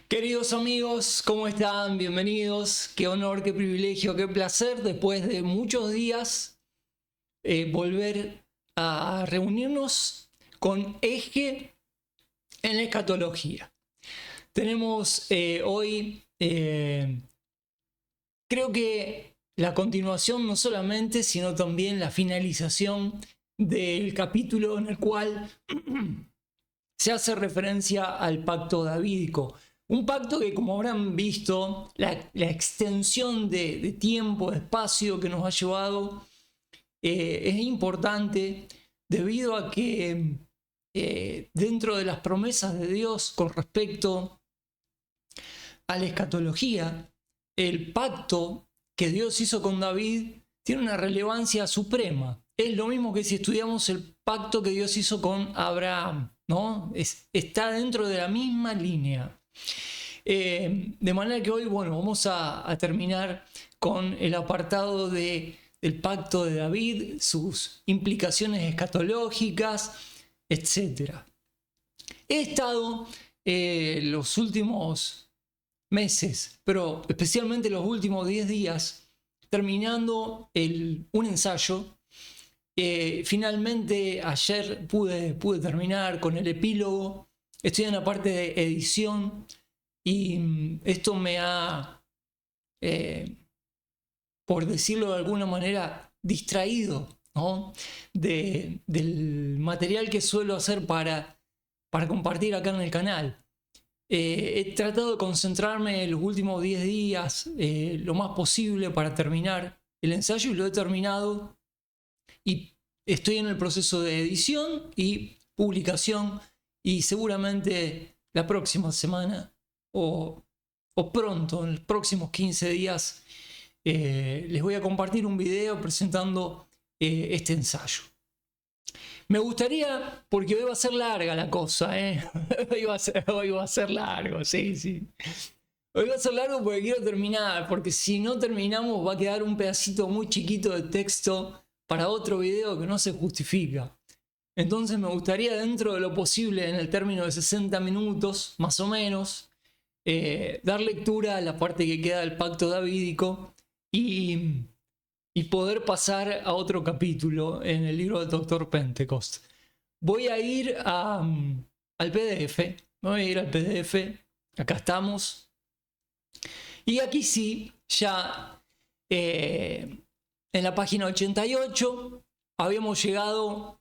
Queridos amigos, ¿cómo están? Bienvenidos. Qué honor, qué privilegio, qué placer después de muchos días volver a reunirnos con Eje en la escatología. Tenemos hoy, creo que la continuación no solamente, sino también la finalización del capítulo en el cual se hace referencia al pacto davídico. Un pacto que, como habrán visto, la extensión de tiempo, de espacio que nos ha llevado es importante debido a que dentro de las promesas de Dios con respecto a la escatología, el pacto que Dios hizo con David tiene una relevancia suprema. Es lo mismo que si estudiamos el pacto que Dios hizo con Abraham, ¿no? Está dentro de la misma línea. De manera que hoy, vamos a terminar con el apartado del pacto de David, sus implicaciones escatológicas, etc. He estado los últimos meses, pero especialmente los últimos 10 días, terminando un ensayo. Finalmente ayer pude terminar con el epílogo. Estoy en la parte de edición y esto me ha, por decirlo de alguna manera, distraído, ¿no? del material que suelo hacer para compartir acá en el canal. He tratado de concentrarme en los últimos 10 días lo más posible para terminar el ensayo y lo he terminado y estoy en el proceso de edición y publicación y seguramente la próxima semana o pronto, en los próximos 15 días, les voy a compartir un video presentando este ensayo. Me gustaría, porque hoy va a ser larga la cosa, hoy va a ser largo, sí. Hoy va a ser largo porque quiero terminar, porque si no terminamos va a quedar un pedacito muy chiquito de texto para otro video que no se justifica. Entonces me gustaría, dentro de lo posible, en el término de 60 minutos, más o menos, dar lectura a la parte que queda del pacto davídico y poder pasar a otro capítulo en el libro del Dr. Pentecost. Voy a ir al PDF. Voy a ir al PDF. Acá estamos. Y aquí sí, ya en la página 88 habíamos llegado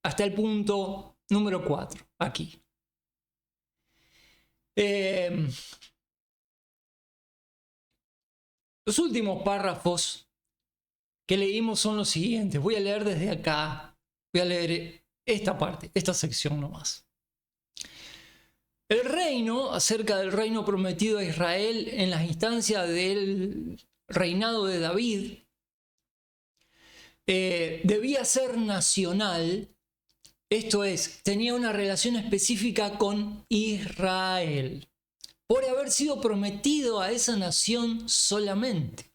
hasta el punto número 4. Aquí. Los últimos párrafos que leímos son los siguientes. Voy a leer desde acá. Voy a leer esta parte, esta sección nomás. El reino, acerca del reino prometido a Israel en las instancias del reinado de David, debía ser nacional, esto es, tenía una relación específica con Israel, por haber sido prometido a esa nación solamente.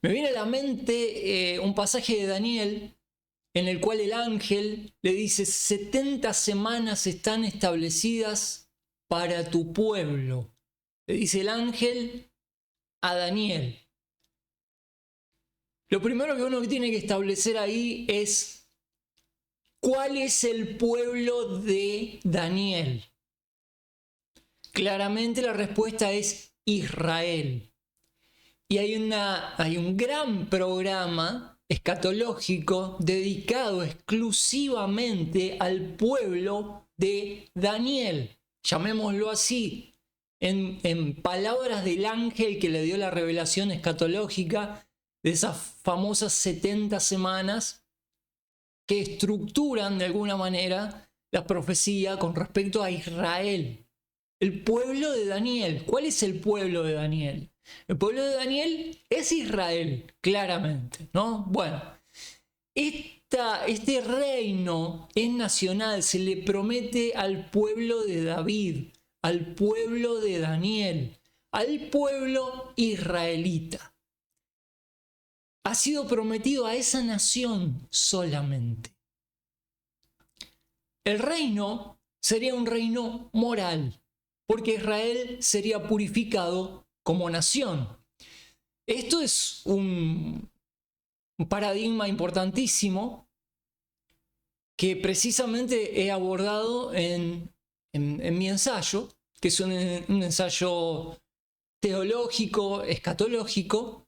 Me viene a la mente un pasaje de Daniel en el cual el ángel le dice: 70 semanas están establecidas para tu pueblo. Le dice el ángel a Daniel. Lo primero que uno tiene que establecer ahí es cuál es el pueblo de Daniel. Claramente la respuesta es Israel. Y hay un gran programa escatológico dedicado exclusivamente al pueblo de Daniel. Llamémoslo así, en palabras del ángel que le dio la revelación escatológica de esas famosas 70 semanas que estructuran de alguna manera la profecía con respecto a Israel. El pueblo de Daniel. ¿Cuál es el pueblo de Daniel? El pueblo de Daniel es Israel, claramente, ¿no? Bueno, este reino es nacional, se le promete al pueblo de David, al pueblo de Daniel, al pueblo israelita. Ha sido prometido a esa nación solamente. El reino sería un reino moral, porque Israel sería purificado como nación. Esto es un paradigma importantísimo que precisamente he abordado en mi ensayo, que es un ensayo teológico, escatológico.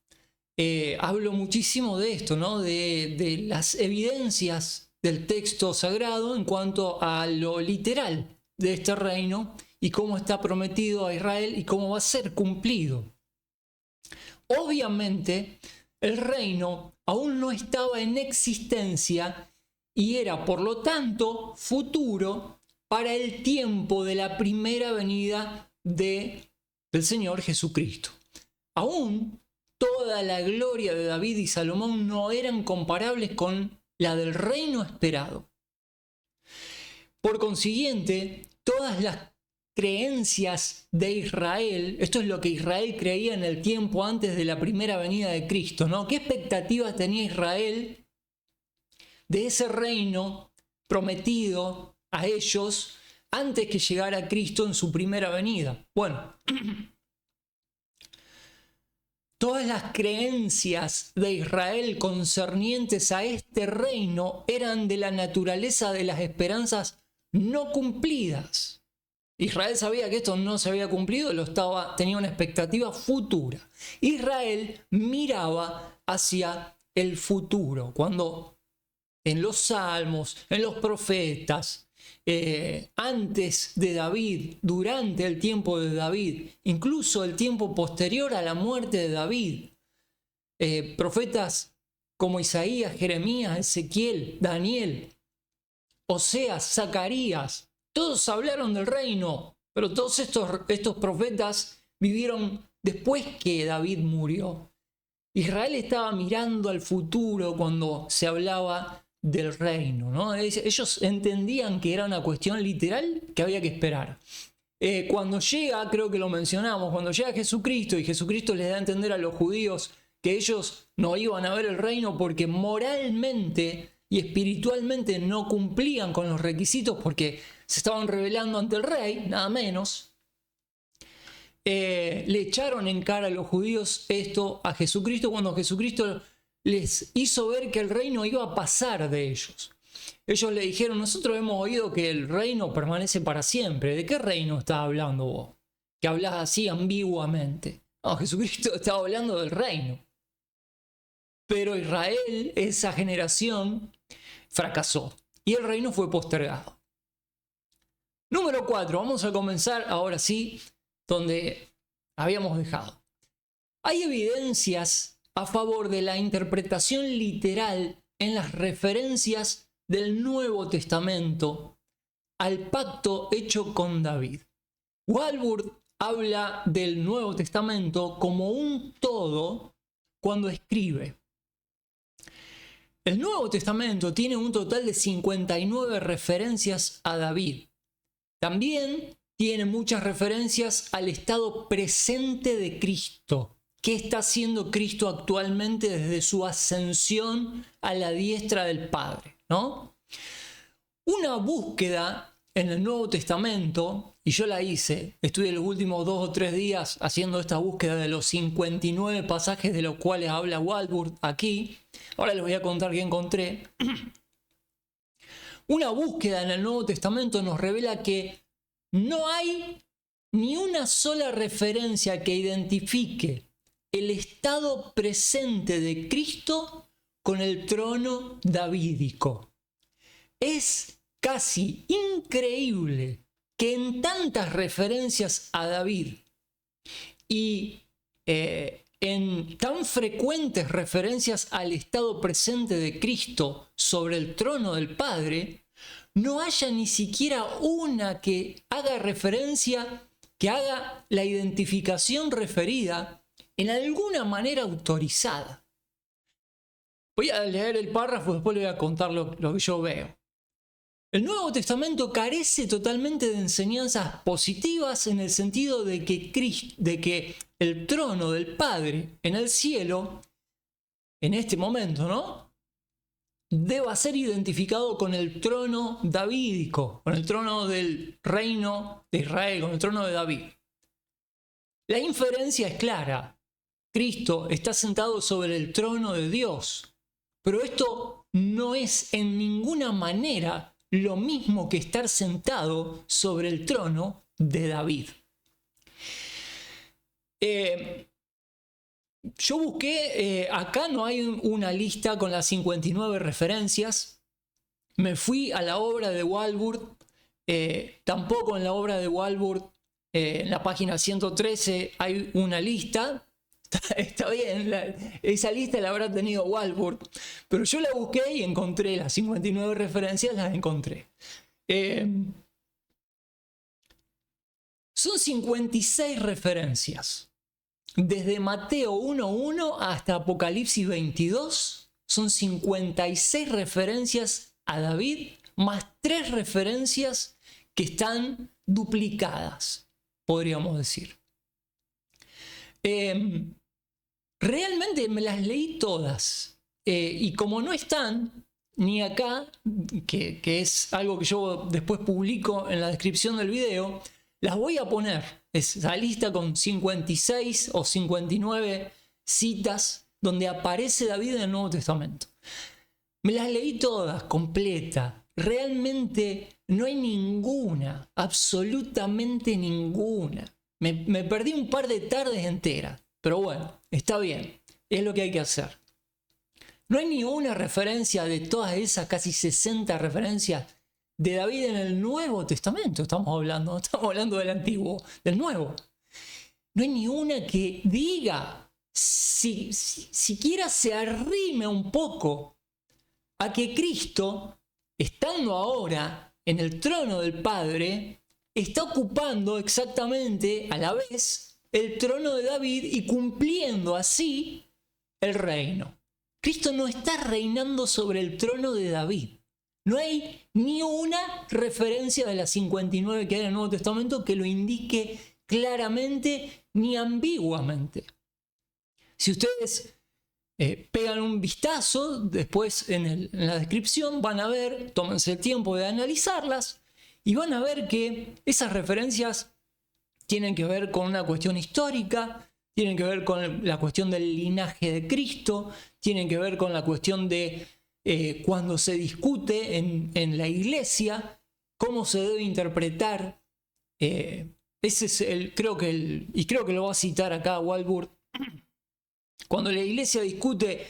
Hablo muchísimo de esto, ¿no? De las evidencias del texto sagrado en cuanto a lo literal de este reino y cómo está prometido a Israel y cómo va a ser cumplido. Obviamente, el reino aún no estaba en existencia y era, por lo tanto, futuro para el tiempo de la primera venida del Señor Jesucristo. Aún toda la gloria de David y Salomón no eran comparables con la del reino esperado. Por consiguiente, todas las creencias de Israel, esto es lo que Israel creía en el tiempo antes de la primera venida de Cristo, ¿no? ¿Qué expectativas tenía Israel de ese reino prometido a ellos antes que llegara Cristo en su primera venida? Bueno, todas las creencias de Israel concernientes a este reino eran de la naturaleza de las esperanzas no cumplidas. Israel sabía que esto no se había cumplido, tenía una expectativa futura. Israel miraba hacia el futuro, cuando en los salmos, en los profetas, antes de David, durante el tiempo de David, incluso el tiempo posterior a la muerte de David, profetas como Isaías, Jeremías, Ezequiel, Daniel, Oseas, Zacarías, todos hablaron del reino, pero todos estos profetas vivieron después que David murió. Israel estaba mirando al futuro cuando se hablaba del reino, ¿no? Ellos entendían que era una cuestión literal que había que esperar. Cuando llega, creo que lo mencionamos, cuando llega Jesucristo y Jesucristo les da a entender a los judíos que ellos no iban a ver el reino porque moralmente y espiritualmente no cumplían con los requisitos porque se estaban rebelando ante el rey, nada menos. Le echaron en cara a los judíos esto a Jesucristo cuando Jesucristo les hizo ver que el reino iba a pasar de ellos. Ellos le dijeron: nosotros hemos oído que el reino permanece para siempre. ¿De qué reino estás hablando vos? Que hablas así ambiguamente. No, Jesucristo estaba hablando del reino. Pero Israel, esa generación, fracasó y el reino fue postergado. Número 4, vamos a comenzar ahora sí donde habíamos dejado. Hay evidencias a favor de la interpretación literal en las referencias del Nuevo Testamento al pacto hecho con David. Walvoord habla del Nuevo Testamento como un todo cuando escribe: el Nuevo Testamento tiene un total de 59 referencias a David. También tiene muchas referencias al estado presente de Cristo. ¿Qué está haciendo Cristo actualmente desde su ascensión a la diestra del Padre, ¿no? Una búsqueda en el Nuevo Testamento, y yo la hice, estuve los últimos 2 o 3 días haciendo esta búsqueda de los 59 pasajes de los cuales habla Walvoord aquí. Ahora les voy a contar qué encontré. Una búsqueda en el Nuevo Testamento nos revela que no hay ni una sola referencia que identifique el estado presente de Cristo con el trono davídico. Es casi increíble que en tantas referencias a David y en tan frecuentes referencias al estado presente de Cristo sobre el trono del Padre, no haya ni siquiera una que haga referencia, que haga la identificación referida en alguna manera autorizada. Voy a leer el párrafo, después le voy a contar lo que yo veo. El Nuevo Testamento carece totalmente de enseñanzas positivas en el sentido de que el trono del Padre en el cielo, en este momento, ¿no?, deba ser identificado con el trono davídico, con el trono del reino de Israel, con el trono de David. La inferencia es clara. Cristo está sentado sobre el trono de Dios, pero esto no es en ninguna manera lo mismo que estar sentado sobre el trono de David. Yo busqué, acá no hay una lista con las 59 referencias. Me fui a la obra de Walvoord, tampoco en la obra de Walvoord, en la página 113 hay una lista. Está bien, esa lista la habrá tenido Walvoord, pero yo la busqué y encontré las 59 referencias, las encontré. Son 56 referencias. Desde Mateo 1.1 hasta Apocalipsis 22, son 56 referencias a David, más 3 referencias que están duplicadas, podríamos decir. Realmente me las leí todas, y como no están ni acá, que es algo que yo después publico en la descripción del video, las voy a poner. Esa lista con 56 o 59 citas donde aparece David en el Nuevo Testamento. Me las leí todas, completa. Realmente no hay ninguna, absolutamente ninguna. Me perdí un par de tardes enteras, pero bueno, está bien, es lo que hay que hacer. No hay ni una referencia de todas esas casi 60 referencias de David en el Nuevo Testamento. Estamos hablando del Antiguo, del Nuevo. No hay ni una que diga, siquiera se arrime un poco a que Cristo, estando ahora en el trono del Padre, está ocupando exactamente a la vez el trono de David y cumpliendo así el reino. Cristo no está reinando sobre el trono de David. No hay ni una referencia de las 59 que hay en el Nuevo Testamento que lo indique claramente ni ambiguamente. Si ustedes pegan un vistazo, después en la descripción van a ver, tómense el tiempo de analizarlas y van a ver que esas referencias tienen que ver con una cuestión histórica, tienen que ver con la cuestión del linaje de Cristo, tienen que ver con la cuestión de cuando se discute en la iglesia, cómo se debe interpretar. Ese es creo que lo va a citar acá Walvoord. Cuando la iglesia discute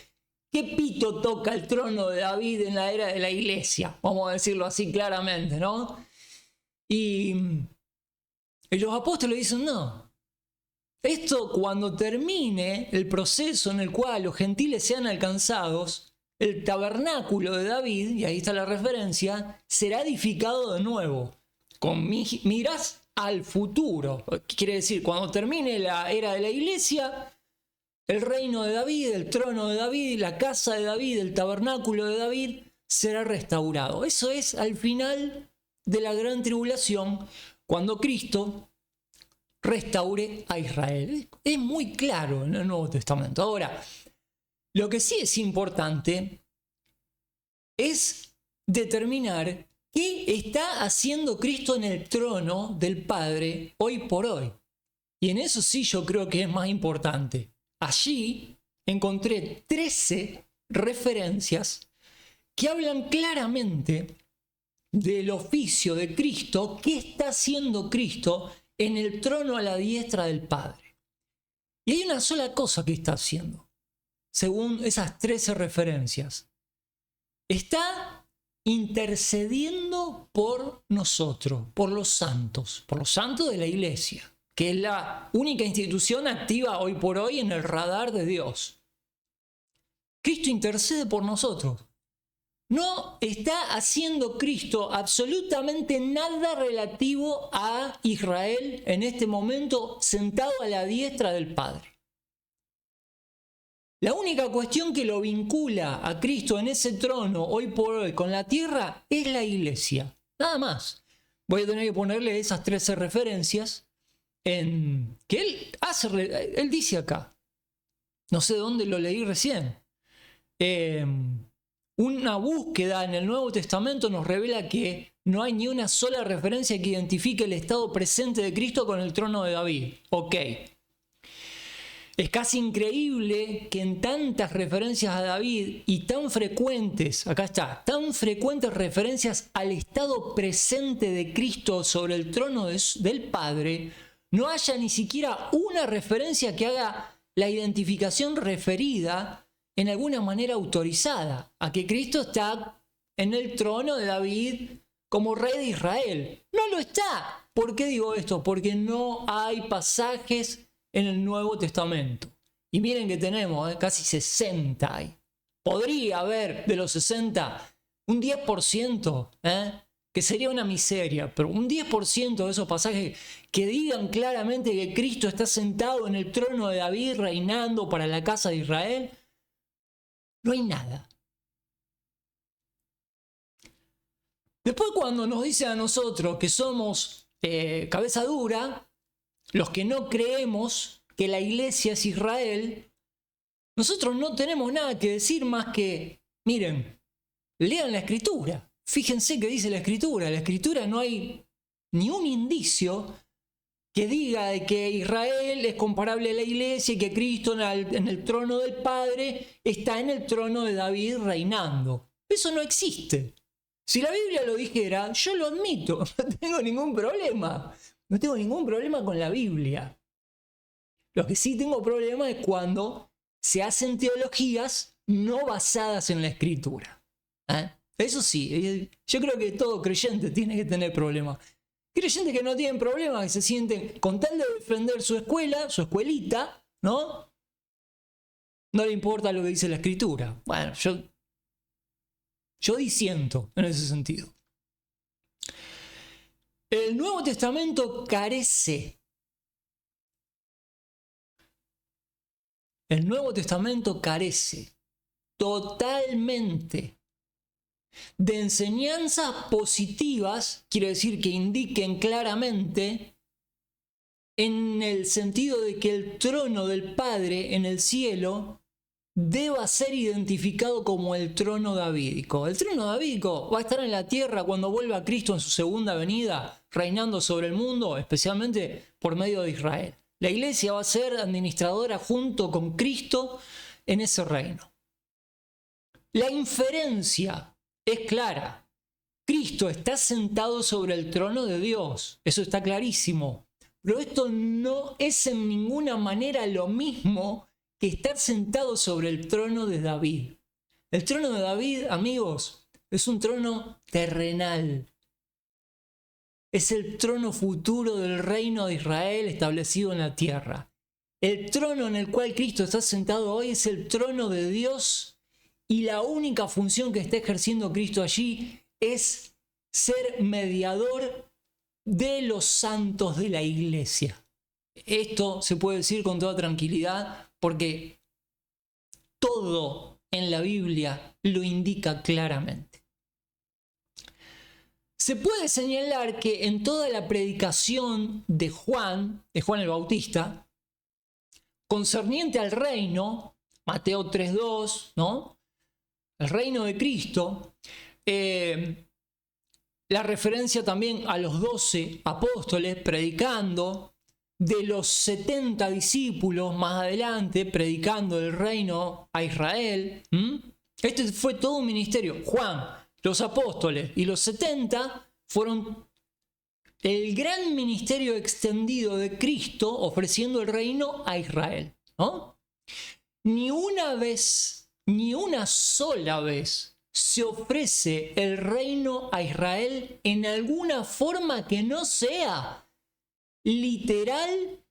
qué pito toca el trono de David en la era de la iglesia, vamos a decirlo así claramente, ¿no? Y los apóstoles dicen, no. Esto, cuando termine el proceso en el cual los gentiles sean alcanzados, el tabernáculo de David, y ahí está la referencia, será edificado de nuevo, con miras al futuro. Quiere decir, cuando termine la era de la iglesia, el reino de David, el trono de David, la casa de David, el tabernáculo de David, será restaurado. Eso es al final de la gran tribulación, cuando Cristo restaure a Israel. Es muy claro en el Nuevo Testamento. Ahora, lo que sí es importante es determinar qué está haciendo Cristo en el trono del Padre hoy por hoy. Y en eso sí yo creo que es más importante. Allí encontré 13 referencias que hablan claramente del oficio de Cristo, qué está haciendo Cristo en el trono a la diestra del Padre. Y hay una sola cosa que está haciendo, según esas 13 referencias. Está intercediendo por nosotros, por los santos de la iglesia, que es la única institución activa hoy por hoy en el radar de Dios. Cristo intercede por nosotros. No está haciendo Cristo absolutamente nada relativo a Israel en este momento sentado a la diestra del Padre. La única cuestión que lo vincula a Cristo en ese trono hoy por hoy con la tierra es la iglesia. Nada más. Voy a tener que ponerle esas 13 referencias que él dice acá. No sé dónde lo leí recién. una búsqueda en el Nuevo Testamento nos revela que no hay ni una sola referencia que identifique el estado presente de Cristo con el trono de David. Ok. Es casi increíble que en tantas referencias a David y tan frecuentes, acá está, tan frecuentes referencias al estado presente de Cristo sobre el trono del Padre, no haya ni siquiera una referencia que haga la identificación referida en alguna manera autorizada a que Cristo está en el trono de David como rey de Israel. No lo está. ¿Por qué digo esto? Porque no hay pasajes en el Nuevo Testamento. Y miren que tenemos casi 60 hay. Podría haber de los 60 un 10%, que sería una miseria, pero un 10% de esos pasajes que digan claramente que Cristo está sentado en el trono de David reinando para la casa de Israel, no hay nada. Después, cuando nos dice a nosotros que somos cabeza dura, los que no creemos que la iglesia es Israel, nosotros no tenemos nada que decir más que, miren, lean la Escritura. Fíjense qué dice la Escritura. En la Escritura no hay ni un indicio que diga de que Israel es comparable a la iglesia y que Cristo en el trono del Padre está en el trono de David reinando. Eso no existe. Si la Biblia lo dijera, yo lo admito, no tengo ningún problema. No tengo ningún problema con la Biblia. Lo que sí tengo problema es cuando se hacen teologías no basadas en la Escritura. Eso sí, yo creo que todo creyente tiene que tener problemas. Creyentes que no tienen problemas, que se sienten con tal de defender su escuela, su escuelita, ¿no? No le importa lo que dice la Escritura. Bueno, yo disiento en ese sentido. El Nuevo Testamento carece. El Nuevo Testamento carece totalmente de enseñanzas positivas, quiere decir que indiquen claramente en el sentido de que el trono del Padre en el cielo deba ser identificado como el trono davídico. El trono davídico va a estar en la tierra cuando vuelva Cristo en su segunda venida, reinando sobre el mundo, especialmente por medio de Israel. La iglesia va a ser administradora junto con Cristo en ese reino. La inferencia es clara. Cristo está sentado sobre el trono de Dios. Eso está clarísimo. Pero esto no es en ninguna manera lo mismo que estar sentado sobre el trono de David. El trono de David, amigos, es un trono terrenal. Es el trono futuro del reino de Israel establecido en la tierra. El trono en el cual Cristo está sentado hoy es el trono de Dios y la única función que está ejerciendo Cristo allí es ser mediador de los santos de la iglesia. Esto se puede decir con toda tranquilidad porque todo en la Biblia lo indica claramente. Se puede señalar que en toda la predicación de Juan el Bautista, concerniente al reino, Mateo 3:2, ¿no? El reino de Cristo, la referencia también a los 12 apóstoles predicando, de los 70 discípulos más adelante predicando el reino a Israel. Este fue todo un ministerio. Juan, los apóstoles y los 70 fueron el gran ministerio extendido de Cristo ofreciendo el reino a Israel, ¿no? Ni una vez, ni una sola vez se ofrece el reino a Israel en alguna forma que no sea literal,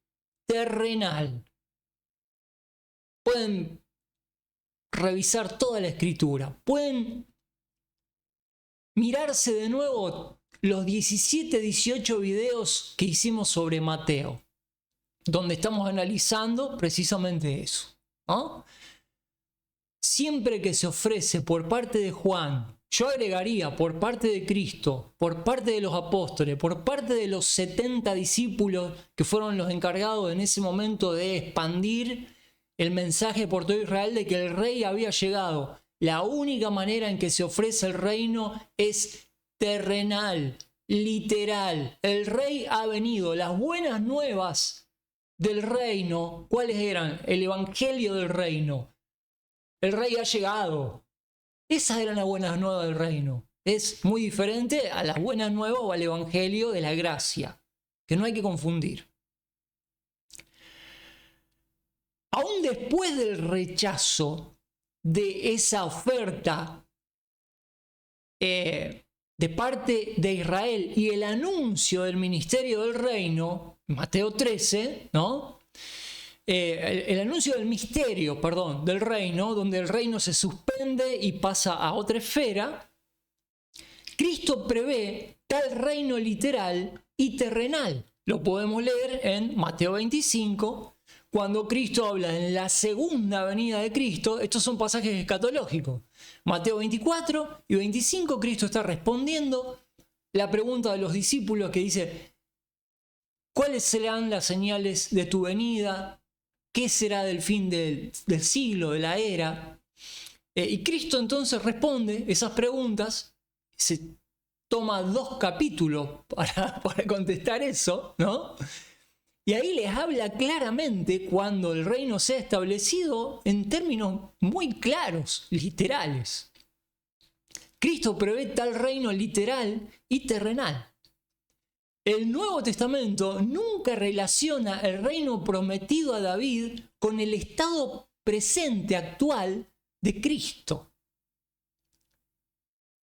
terrenal. Pueden revisar toda la escritura, pueden mirarse de nuevo los 18 videos que hicimos sobre Mateo, donde estamos analizando precisamente eso, ¿no? Siempre que se ofrece por parte de Juan, yo agregaría por parte de Cristo, por parte de los apóstoles, por parte de los 70 discípulos que fueron los encargados en ese momento de expandir el mensaje por todo Israel de que el rey había llegado La única manera en que se ofrece el reino es terrenal, literal. El rey ha venido. Las buenas nuevas del reino, ¿cuáles eran? El evangelio del reino. El rey ha llegado. Esas eran las buenas nuevas del reino. Es muy diferente a las buenas nuevas o al evangelio de la gracia, que no hay que confundir. Aún después del rechazo de esa oferta de parte de Israel y el anuncio del ministerio del reino, Mateo 13, ¿no? El anuncio del misterio, perdón, del reino, donde el reino se suspende y pasa a otra esfera, Cristo prevé tal reino literal y terrenal. Lo podemos leer en Mateo 25, cuando Cristo habla en la segunda venida de Cristo. Estos son pasajes escatológicos. Mateo 24 y 25, Cristo está respondiendo la pregunta de los discípulos que dice: ¿cuáles serán las señales de tu venida? ¿Qué será del fin del siglo, de la era? Y Cristo entonces responde esas preguntas. Se toma 2 capítulos para contestar eso, ¿no? Y ahí les habla claramente cuando el reino sea establecido en términos muy claros, literales. Cristo prevé tal reino literal y terrenal. El Nuevo Testamento nunca relaciona el reino prometido a David con el estado presente actual de Cristo.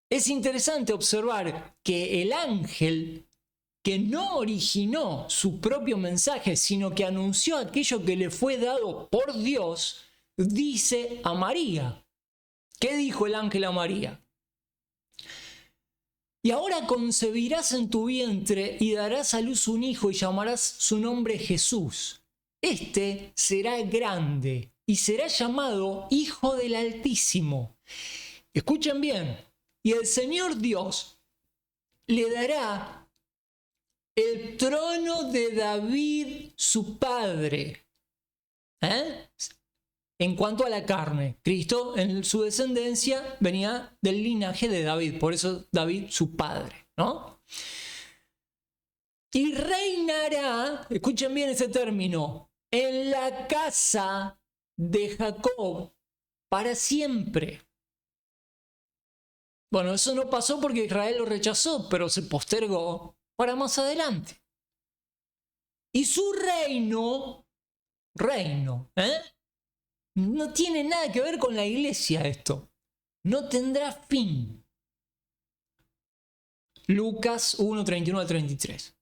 Es interesante observar que el ángel que no originó su propio mensaje, sino que anunció aquello que le fue dado por Dios, dice a María. ¿Qué dijo el ángel a María? Y ahora concebirás en tu vientre y darás a luz un hijo y llamarás su nombre Jesús. Este será grande y será llamado Hijo del Altísimo. Escuchen bien. Y el Señor Dios le dará el trono de David, su padre. En cuanto a la carne, Cristo en su descendencia venía del linaje de David, por eso David su padre, ¿no? Y reinará, escuchen bien ese término, en la casa de Jacob para siempre. Bueno, eso no pasó porque Israel lo rechazó, pero se postergó para más adelante. Y su reino, no tiene nada que ver con la iglesia esto. No tendrá fin. Lucas 1, 31 al 33.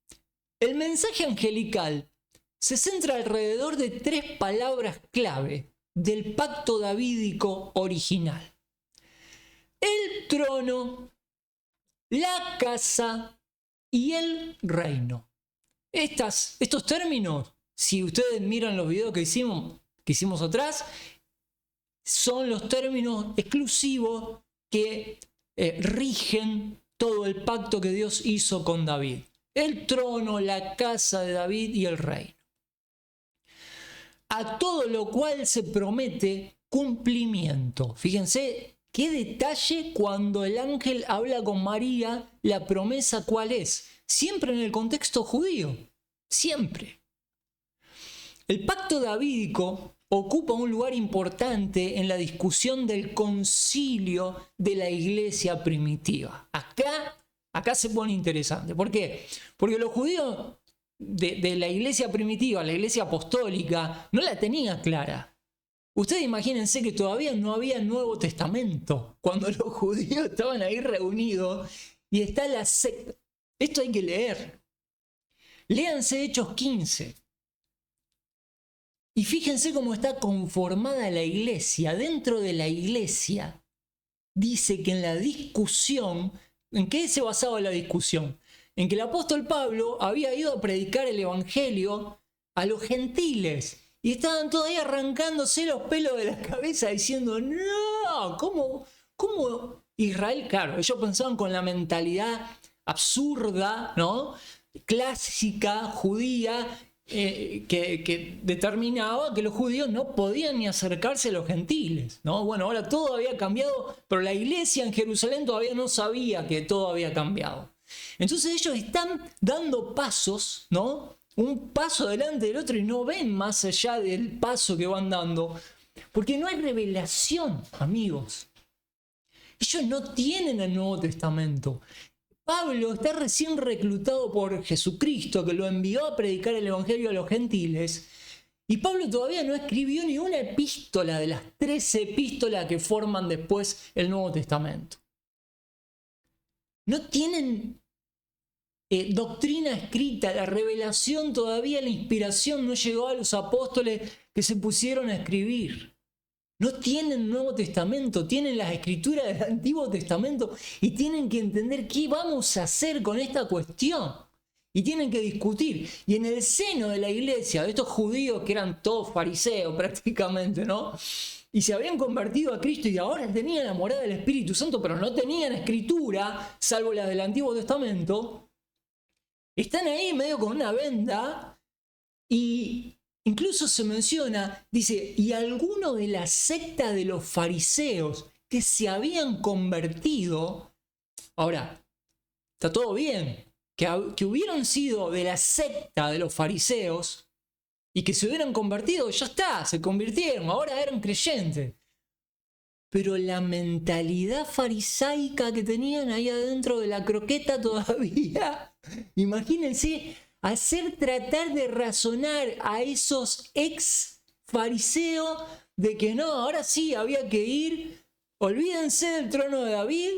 El mensaje angelical se centra alrededor de 3 palabras clave del pacto davídico original: el trono, la casa y el reino. Estos términos, si ustedes miran los videos que hicimos atrás, son los términos exclusivos que rigen todo el pacto que Dios hizo con David. El trono, la casa de David y el reino. A todo lo cual se promete cumplimiento. Fíjense qué detalle cuando el ángel habla con María, la promesa ¿cuál es? Siempre en el contexto judío. Siempre. El pacto davídico ocupa un lugar importante en la discusión del concilio de la iglesia primitiva. Acá se pone interesante. ¿Por qué? Porque los judíos de la iglesia primitiva, la iglesia apostólica, no la tenía clara. Ustedes imagínense que todavía no había Nuevo Testamento cuando los judíos estaban ahí reunidos y está la secta. Esto hay que leer. Léanse Hechos 15. Y fíjense cómo está conformada la iglesia. Dentro de la iglesia dice que en la discusión, ¿en qué se basaba la discusión? En que el apóstol Pablo había ido a predicar el evangelio a los gentiles. Y estaban todavía arrancándose los pelos de la cabeza diciendo, no, ¿cómo Israel? Claro, ellos pensaban con la mentalidad absurda, ¿no? Clásica, judía, que determinaba que los judíos no podían ni acercarse a los gentiles, ¿no? Bueno, ahora todo había cambiado, pero la iglesia en Jerusalén todavía no sabía que todo había cambiado. Entonces ellos están dando pasos, ¿no? Un paso delante del otro y no ven más allá del paso que van dando, porque no hay revelación, amigos. Ellos no tienen el Nuevo Testamento. Pablo está recién reclutado por Jesucristo, que lo envió a predicar el Evangelio a los gentiles. Y Pablo todavía no escribió ni una epístola de las 13 epístolas que forman después el Nuevo Testamento. No tienen doctrina escrita, la revelación todavía, la inspiración no llegó a los apóstoles que se pusieron a escribir. No tienen Nuevo Testamento, tienen las escrituras del Antiguo Testamento y tienen que entender qué vamos a hacer con esta cuestión. Y tienen que discutir. Y en el seno de la iglesia, de estos judíos que eran todos fariseos prácticamente, ¿no? Y se habían convertido a Cristo y ahora tenían la morada del Espíritu Santo, pero no tenían escritura, salvo la del Antiguo Testamento. Están ahí medio con una venda y incluso se menciona, dice, y alguno de la secta de los fariseos que se habían convertido, ahora, está todo bien, que hubieran sido de la secta de los fariseos y que se hubieran convertido, ya está, se convirtieron, ahora eran creyentes. Pero la mentalidad farisaica que tenían ahí adentro de la croqueta todavía, imagínense, tratar de razonar a esos ex fariseos de que no, ahora sí había que ir, olvídense del trono de David,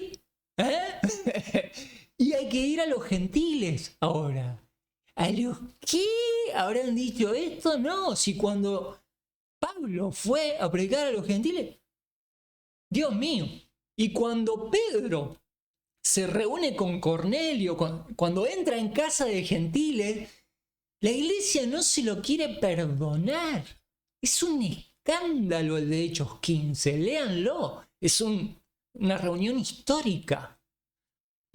y hay que ir a los gentiles ahora. ¿A los qué? ¿Habrán dicho esto? No, si cuando Pablo fue a predicar a los gentiles, Dios mío, y cuando Pedro se reúne con Cornelio, cuando entra en casa de gentiles, la iglesia no se lo quiere perdonar. Es un escándalo el de Hechos 15, léanlo, es una reunión histórica.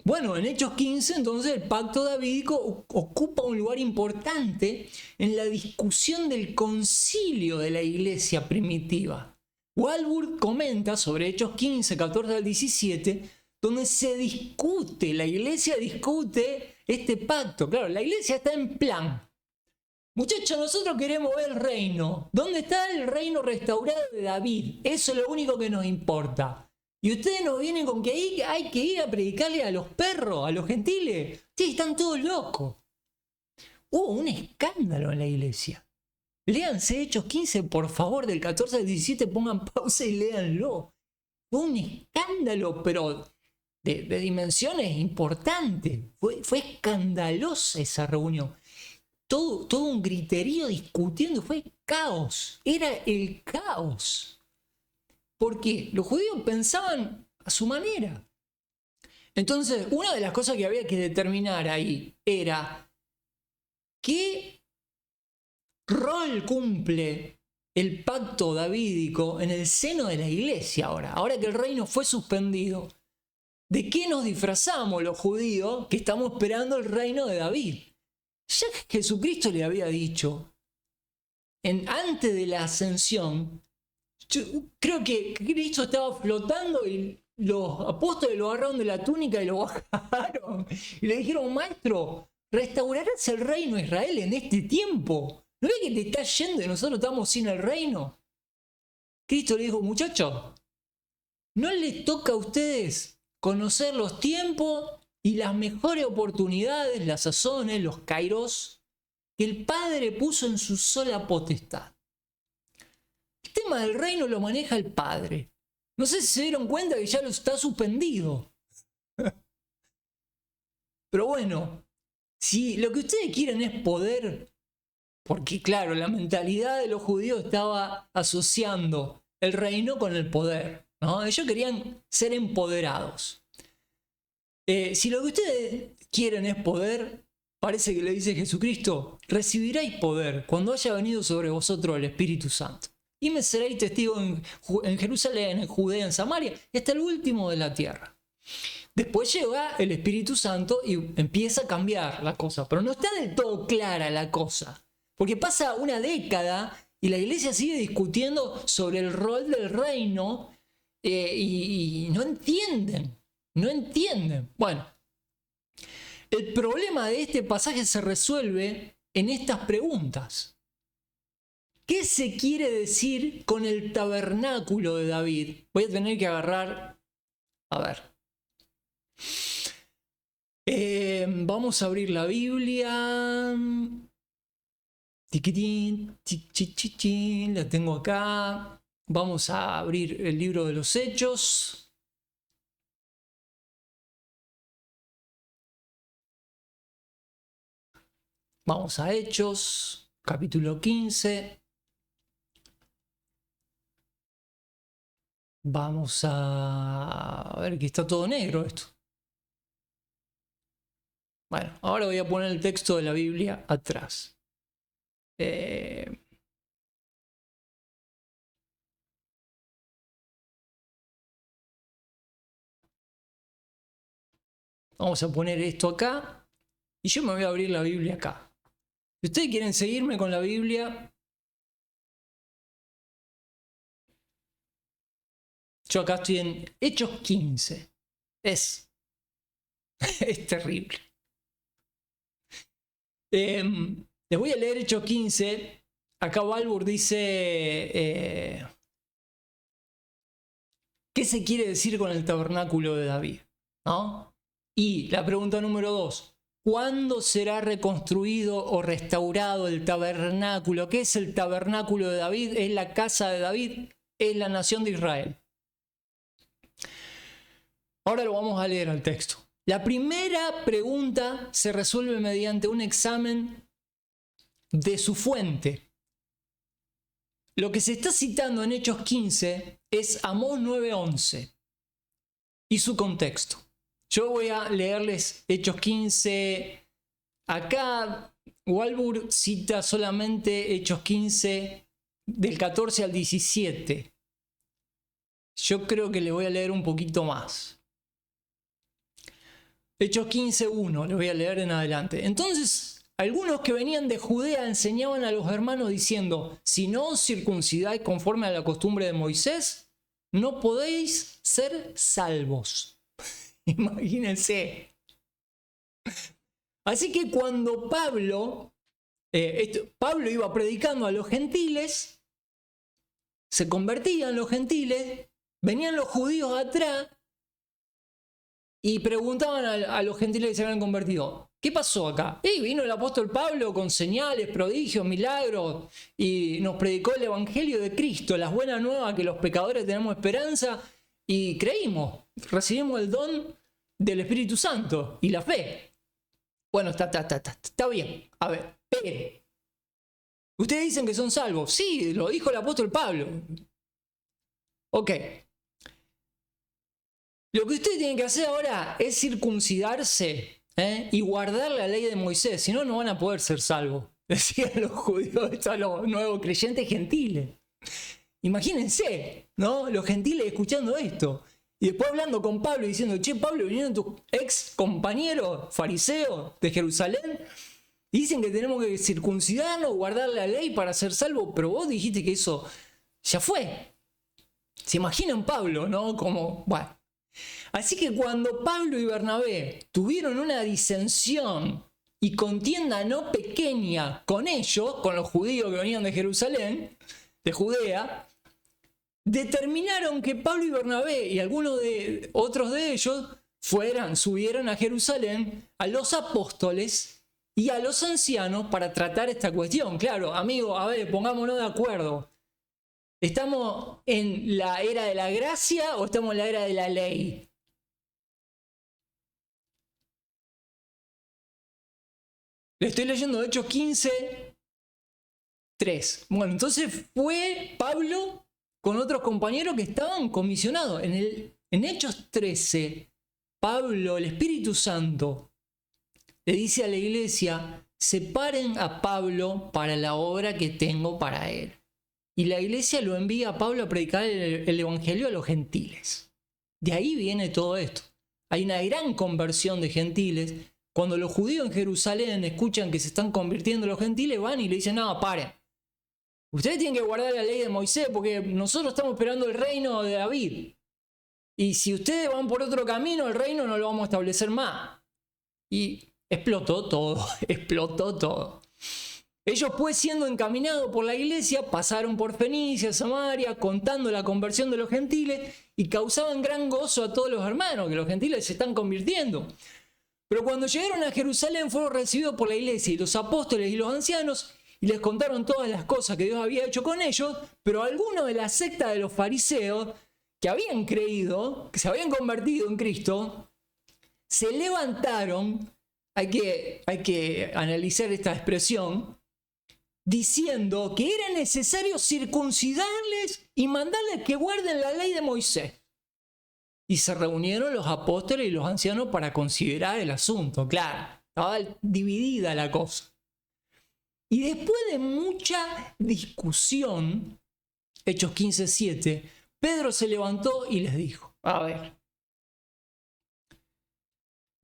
Bueno, en Hechos 15 entonces el pacto davídico ocupa un lugar importante en la discusión del concilio de la iglesia primitiva. Walburg comenta sobre Hechos 15, 14 al 17, donde se discute, la iglesia discute este pacto. Claro, la iglesia está en plan. Muchachos, nosotros queremos ver el reino. ¿Dónde está el reino restaurado de David? Eso es lo único que nos importa. Y ustedes nos vienen con que hay que ir a predicarle a los perros, a los gentiles. Sí, están todos locos. Hubo un escándalo en la iglesia. Léanse Hechos 15, por favor, del 14 al 17, pongan pausa y léanlo. Fue un escándalo, pero de dimensiones importantes. Fue escandalosa esa reunión. Todo un griterío discutiendo, fue caos. Era el caos. Porque los judíos pensaban a su manera. Entonces, una de las cosas que había que determinar ahí era qué rol cumple el pacto davídico en el seno de la iglesia ahora que el reino fue suspendido. ¿De qué nos disfrazamos los judíos que estamos esperando el reino de David? Ya Jesucristo le había dicho, antes de la ascensión, yo creo que Cristo estaba flotando y los apóstoles lo agarraron de la túnica y lo bajaron. Y le dijeron, maestro, ¿restaurarás el reino de Israel en este tiempo? ¿No ves que te estás yendo y nosotros estamos sin el reino? Cristo le dijo, muchachos, no les toca a ustedes conocer los tiempos y las mejores oportunidades, las sazones, los kairos, que el Padre puso en su sola potestad. El tema del reino lo maneja el Padre. No sé si se dieron cuenta que ya lo está suspendido. Pero bueno, si lo que ustedes quieren es poder, porque claro, la mentalidad de los judíos estaba asociando el reino con el poder, ¿no? Ellos querían ser empoderados. Si lo que ustedes quieren es poder, parece que le dice Jesucristo, recibiréis poder cuando haya venido sobre vosotros el Espíritu Santo. Y me seréis testigos en Jerusalén, en Judea, en Samaria, y hasta el último de la tierra. Después llega el Espíritu Santo y empieza a cambiar la cosa, pero no está del todo clara la cosa. Porque pasa una década y la iglesia sigue discutiendo sobre el rol del reino y no entienden. No entienden. Bueno, el problema de este pasaje se resuelve en estas preguntas. ¿Qué se quiere decir con el tabernáculo de David? Voy a tener que agarrar... A ver. Vamos a abrir la Biblia. Tiquitín, chichichín, la tengo acá. Vamos a abrir el libro de los Hechos. Vamos a Hechos, capítulo 15. Vamos a ver que está todo negro esto. Bueno, ahora voy a poner el texto de la Biblia atrás. Vamos a poner esto acá y yo me voy a abrir la Biblia acá. Si ustedes quieren seguirme con la Biblia, yo acá estoy en Hechos 15. Es terrible. Les voy a leer Hechos 15. Acá Balbur dice... ¿qué se quiere decir con el tabernáculo de David? ¿No? Y la pregunta número 2. ¿Cuándo será reconstruido o restaurado el tabernáculo? ¿Qué es el tabernáculo de David? ¿Es la casa de David? ¿Es la nación de Israel? Ahora lo vamos a leer al texto. La primera pregunta se resuelve mediante un examen de su fuente. Lo que se está citando en Hechos 15 es Amós 9:11 y su contexto. Yo voy a leerles Hechos 15. Acá Walbur cita solamente Hechos 15 del 14 al 17. Yo creo que le voy a leer un poquito más. Hechos 15:1, le voy a leer en adelante. Entonces, algunos que venían de Judea enseñaban a los hermanos diciendo: si no os circuncidáis conforme a la costumbre de Moisés, no podéis ser salvos. Imagínense. Así que cuando Pablo iba predicando a los gentiles, se convertían los gentiles, venían los judíos atrás y preguntaban a los gentiles que se habían convertido: ¿qué pasó acá? Vino el apóstol Pablo con señales, prodigios, milagros y nos predicó el evangelio de Cristo, las buenas nuevas, que los pecadores tenemos esperanza, y creímos, recibimos el don del Espíritu Santo y la fe. Bueno, está bien. A ver, esperen. Ustedes dicen que son salvos. Sí, lo dijo el apóstol Pablo. Ok. Lo que ustedes tienen que hacer ahora es circuncidarse y guardar la ley de Moisés, si no, no van a poder ser salvos. Decían los judíos, a los nuevos creyentes gentiles. Imagínense, ¿no? Los gentiles escuchando esto. Y después hablando con Pablo y diciendo: che, Pablo, vinieron tus ex compañeros fariseos de Jerusalén y dicen que tenemos que circuncidarnos, guardar la ley para ser salvos, pero vos dijiste que eso ya fue. ¿Se imaginan Pablo, no? Como, bueno. Así que cuando Pablo y Bernabé tuvieron una disensión y contienda no pequeña con ellos, con los judíos que venían de Jerusalén, de Judea, determinaron que Pablo y Bernabé y algunos de otros de ellos subieran a Jerusalén a los apóstoles y a los ancianos para tratar esta cuestión. Claro, amigo, a ver, pongámonos de acuerdo. ¿Estamos en la era de la gracia o estamos en la era de la ley? Le estoy leyendo Hechos 15, 3. Bueno, entonces fue Pablo con otros compañeros que estaban comisionados. En Hechos 13, Pablo, el Espíritu Santo, le dice a la iglesia: separen a Pablo para la obra que tengo para él. Y la iglesia lo envía a Pablo a predicar el evangelio a los gentiles. De ahí viene todo esto. Hay una gran conversión de gentiles cuando los judíos en Jerusalén escuchan que se están convirtiendo los gentiles, van y le dicen, no, paren. Ustedes tienen que guardar la ley de Moisés porque nosotros estamos esperando el reino de David. Y si ustedes van por otro camino, el reino no lo vamos a establecer más. Y explotó todo, explotó todo. Ellos pues siendo encaminados por la iglesia, pasaron por Fenicia, Samaria, contando la conversión de los gentiles y causaban gran gozo a todos los hermanos, que los gentiles se están convirtiendo. Pero cuando llegaron a Jerusalén fueron recibidos por la iglesia y los apóstoles y los ancianos y les contaron todas las cosas que Dios había hecho con ellos, pero algunos de la secta de los fariseos que habían creído, que se habían convertido en Cristo, se levantaron, hay que analizar esta expresión, diciendo que era necesario circuncidarles y mandarles que guarden la ley de Moisés. Y se reunieron los apóstoles y los ancianos para considerar el asunto. Claro, estaba dividida la cosa. Y después de mucha discusión, Hechos 15:7, Pedro se levantó y les dijo, a ver,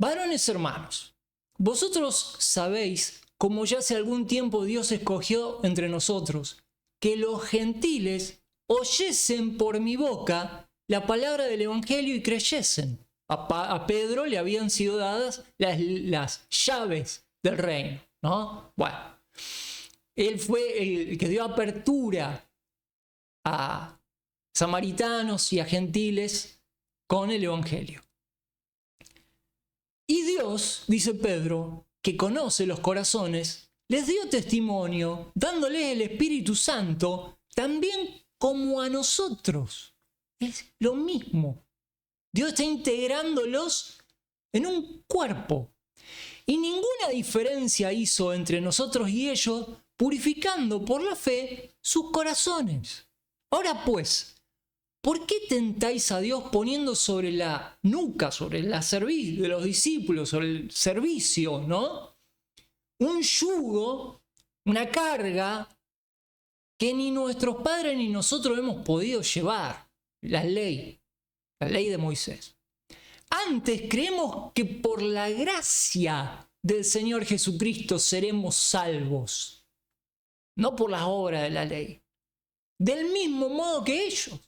varones hermanos, vosotros sabéis, como ya hace algún tiempo Dios escogió entre nosotros, que los gentiles oyesen por mi boca la palabra del evangelio y creyesen. A Pedro le habían sido dadas las llaves del reino, ¿no? Bueno, él fue el que dio apertura a samaritanos y a gentiles con el evangelio. Y Dios, dice Pedro, que conoce los corazones, les dio testimonio, dándoles el Espíritu Santo, también como a nosotros. Es lo mismo. Dios está integrándolos en un cuerpo. Y ninguna diferencia hizo entre nosotros y ellos, purificando por la fe sus corazones. Ahora pues, ¿por qué tentáis a Dios poniendo sobre la nuca, sobre la cerviz de los discípulos, sobre el servicio, ¿no? Un yugo, una carga que ni nuestros padres ni nosotros hemos podido llevar, la ley de Moisés. Antes creemos que por la gracia del Señor Jesucristo seremos salvos, no por las obras de la ley, del mismo modo que ellos.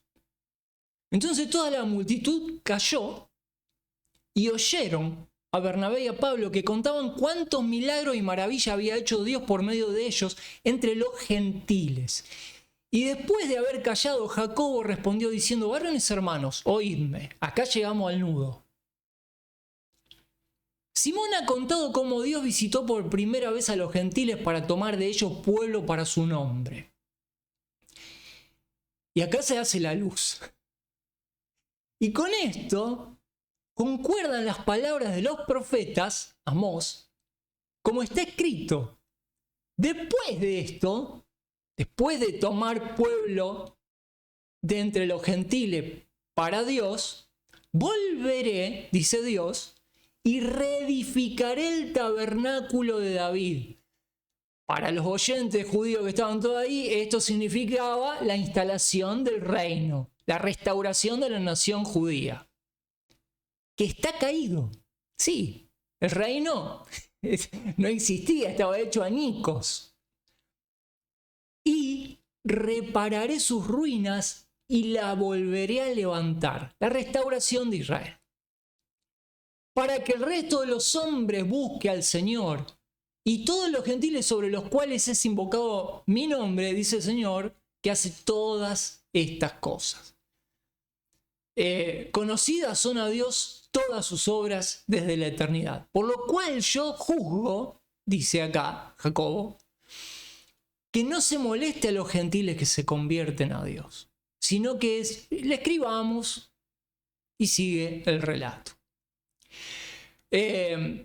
Entonces toda la multitud cayó y oyeron a Bernabé y a Pablo que contaban cuántos milagros y maravillas había hecho Dios por medio de ellos entre los gentiles. Y después de haber callado, Jacobo respondió diciendo, varones hermanos, oídme, acá llegamos al nudo. Simón ha contado cómo Dios visitó por primera vez a los gentiles para tomar de ellos pueblo para su nombre. Y acá se hace la luz. Y con esto concuerdan las palabras de los profetas, Amós, como está escrito. Después de esto, después de tomar pueblo de entre los gentiles para Dios, volveré, dice Dios, y reedificaré el tabernáculo de David. Para los oyentes judíos que estaban todos ahí, esto significaba la instalación del reino, la restauración de la nación judía, que está caído. Sí, el reino no existía, estaba hecho añicos. Y repararé sus ruinas y la volveré a levantar. La restauración de Israel. Para que el resto de los hombres busque al Señor y todos los gentiles sobre los cuales es invocado mi nombre, dice el Señor, que hace todas estas cosas. Conocidas son a Dios todas sus obras desde la eternidad. Por lo cual yo juzgo, dice acá Jacobo, que no se moleste a los gentiles que se convierten a Dios, sino que le escribamos y sigue el relato.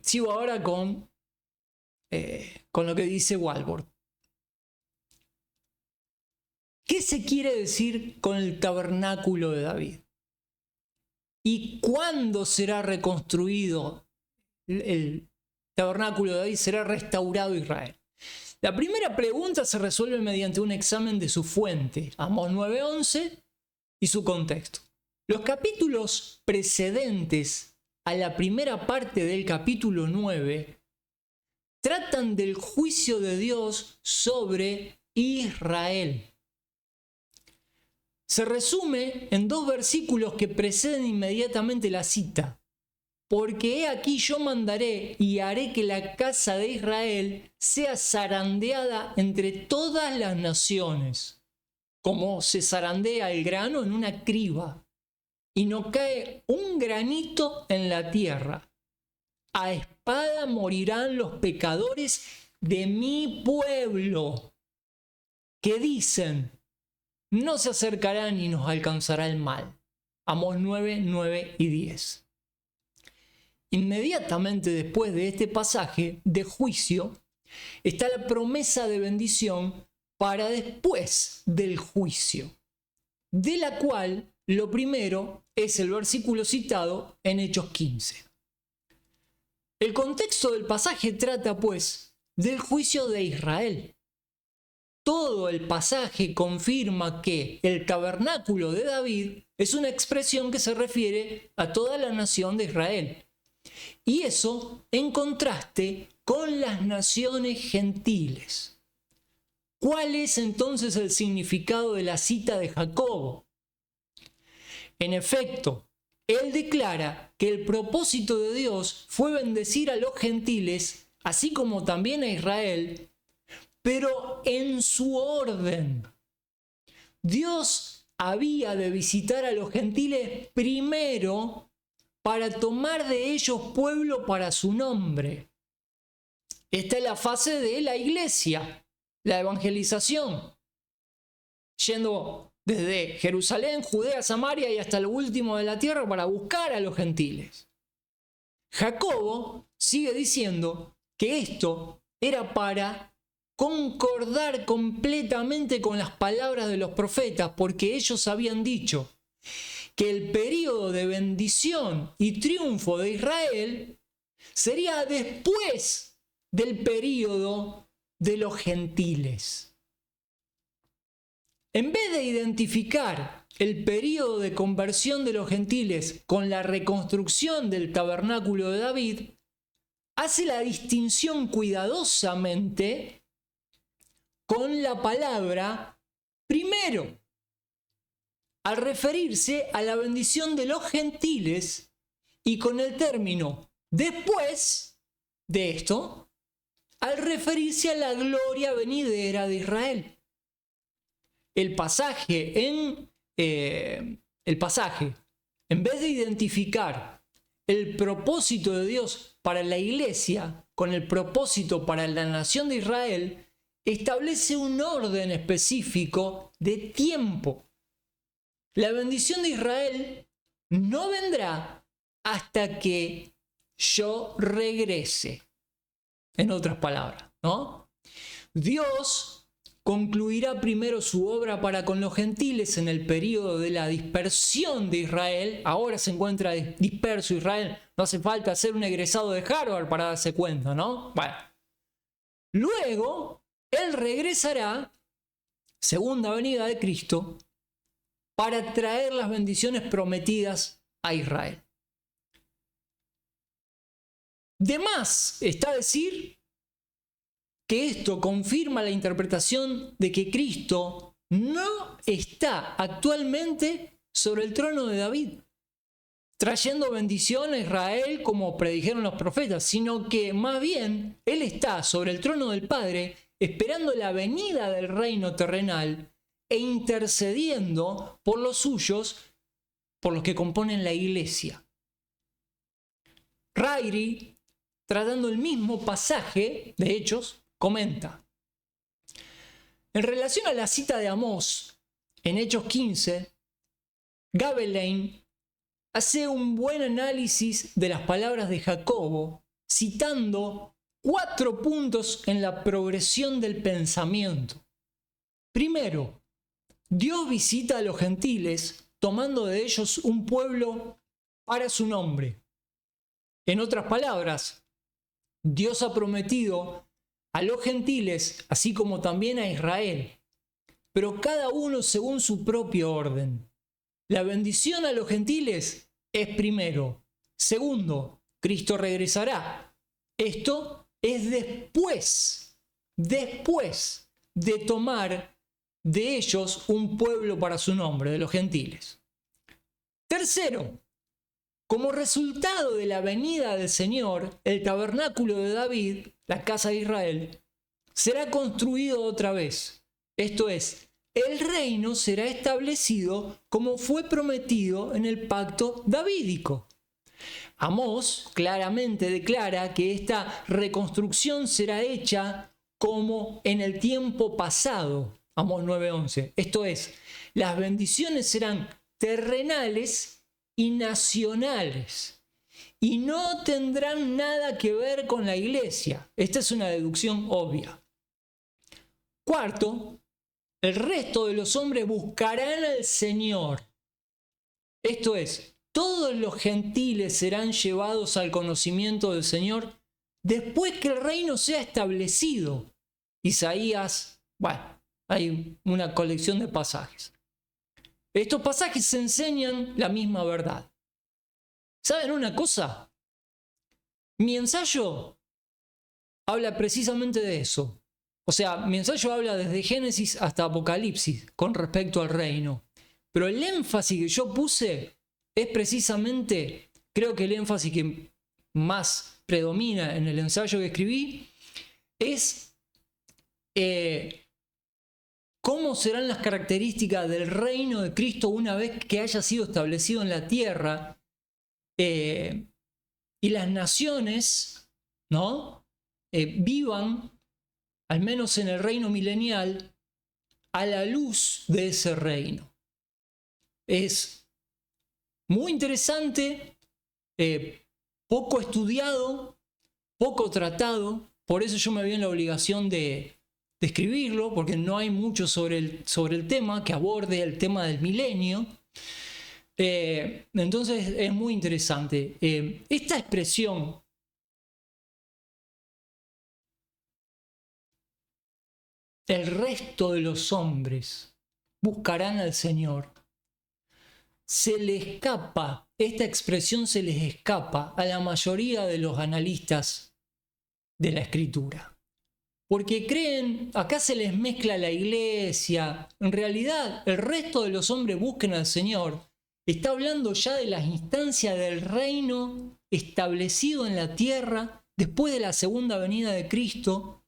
Sigo ahora con lo que dice Walvoord. ¿Qué se quiere decir con el tabernáculo de David? ¿Y cuándo será reconstruido el tabernáculo de David? ¿Será restaurado Israel? La primera pregunta se resuelve mediante un examen de su fuente, Amós 9:11, y su contexto. Los capítulos precedentes a la primera parte del capítulo 9, tratan del juicio de Dios sobre Israel. Se resume en 2 versículos que preceden inmediatamente la cita. Porque he aquí yo mandaré y haré que la casa de Israel sea zarandeada entre todas las naciones, como se zarandea el grano en una criba, y no cae un granito en la tierra. A espada morirán los pecadores de mi pueblo, que dicen, no se acercarán y nos alcanzará el mal. Amós 9, 9 y 10. Inmediatamente después de este pasaje de juicio, está la promesa de bendición para después del juicio, de la cual lo primero es el versículo citado en Hechos 15. El contexto del pasaje trata, pues, del juicio de Israel. Todo el pasaje confirma que el tabernáculo de David es una expresión que se refiere a toda la nación de Israel. Y eso en contraste con las naciones gentiles. ¿Cuál es entonces el significado de la cita de Jacobo? En efecto, él declara que el propósito de Dios fue bendecir a los gentiles, así como también a Israel, pero en su orden. Dios había de visitar a los gentiles primero para tomar de ellos pueblo para su nombre. Esta es la fase de la iglesia, la evangelización, yendo desde Jerusalén, Judea, Samaria y hasta lo último de la tierra para buscar a los gentiles. Jacobo sigue diciendo que esto era para concordar completamente con las palabras de los profetas, porque ellos habían dicho que el período de bendición y triunfo de Israel sería después del período de los gentiles. En vez de identificar el período de conversión de los gentiles con la reconstrucción del tabernáculo de David, hace la distinción cuidadosamente con la palabra primero, al referirse a la bendición de los gentiles, y con el término después de esto, al referirse a la gloria venidera de Israel. El pasaje, en vez de identificar el propósito de Dios para la iglesia con el propósito para la nación de Israel, establece un orden específico de tiempo. La bendición de Israel no vendrá hasta que yo regrese. En otras palabras, ¿no? Dios concluirá primero su obra para con los gentiles en el período de la dispersión de Israel. Ahora se encuentra disperso Israel. No hace falta ser un egresado de Harvard para darse cuenta, ¿no? Bueno. Luego, Él regresará, segunda venida de Cristo, para traer las bendiciones prometidas a Israel. De más está decir que esto confirma la interpretación de que Cristo no está actualmente sobre el trono de David, trayendo bendición a Israel como predijeron los profetas, sino que más bien Él está sobre el trono del Padre esperando la venida del reino terrenal e intercediendo por los suyos, por los que componen la iglesia. Ryrie, tratando el mismo pasaje de Hechos, comenta: en relación a la cita de Amós en Hechos 15, Gabelein hace un buen análisis de las palabras de Jacobo, citando 4 puntos en la progresión del pensamiento. Primero, Dios visita a los gentiles tomando de ellos un pueblo para su nombre. En otras palabras, Dios ha prometido a los gentiles, así como también a Israel, pero cada uno según su propio orden. La bendición a los gentiles es primero, Segundo, Cristo regresará. Esto es después de tomar de ellos un pueblo para su nombre, de los gentiles. Tercero, como resultado de la venida del Señor, el tabernáculo de David, la casa de Israel, será construido otra vez. Esto es, el reino será establecido como fue prometido en el pacto davídico. Amós claramente declara que esta reconstrucción será hecha como en el tiempo pasado. Amós 9:11. Esto es, las bendiciones serán terrenales y nacionales y no tendrán nada que ver con la iglesia. Esta es una deducción obvia. Cuarto, el resto de los hombres buscarán al Señor. Esto es, todos los gentiles serán llevados al conocimiento del Señor después que el reino sea establecido. Isaías, bueno, hay una colección de pasajes. Estos pasajes enseñan la misma verdad. ¿Saben una cosa? Mi ensayo habla precisamente de eso. O sea, mi ensayo habla desde Génesis hasta Apocalipsis con respecto al reino. Pero el énfasis que yo puse es precisamente, creo que el énfasis que más predomina en el ensayo que escribí es cómo serán las características del reino de Cristo una vez que haya sido establecido en la tierra y las naciones, ¿no? Vivan, al menos en el reino milenial, a la luz de ese reino. Es muy interesante, poco estudiado, poco tratado, por eso yo me vi en la obligación de escribirlo, porque no hay mucho sobre el tema que aborde el tema del milenio. Entonces es muy interesante. Esta expresión, el resto de los hombres buscarán al Señor, se le escapa, esta expresión se les escapa a la mayoría de los analistas de la Escritura. Porque creen, acá se les mezcla la iglesia. En realidad, el resto de los hombres busquen al Señor. Está hablando ya de las instancias del reino establecido en la tierra después de la segunda venida de Cristo.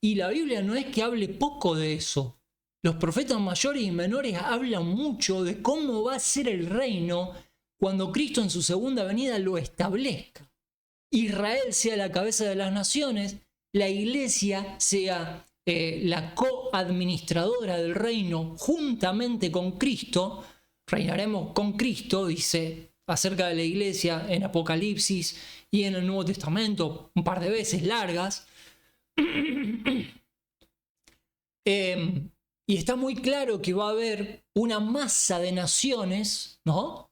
Y la Biblia no es que hable poco de eso. Los profetas mayores y menores hablan mucho de cómo va a ser el reino cuando Cristo en su segunda venida lo establezca. Israel sea la cabeza de las naciones, la iglesia sea la coadministradora del reino juntamente con Cristo. Reinaremos con Cristo, dice acerca de la iglesia en Apocalipsis y en el Nuevo Testamento un par de veces largas. Y está muy claro que va a haber una masa de naciones, ¿no?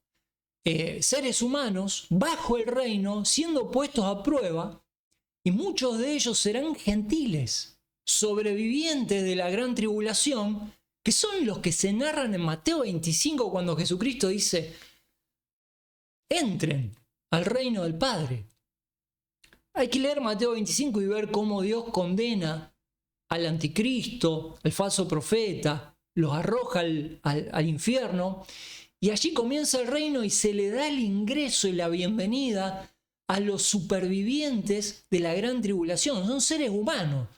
Seres humanos bajo el reino siendo puestos a prueba, y muchos de ellos serán gentiles, sobrevivientes de la gran tribulación, que son los que se narran en Mateo 25 cuando Jesucristo dice: entren al reino del Padre. Hay que leer Mateo 25 y ver cómo Dios condena al anticristo, al falso profeta, los arroja al infierno, y allí comienza el reino y se le da el ingreso y la bienvenida a los supervivientes de la gran tribulación. Son seres humanos,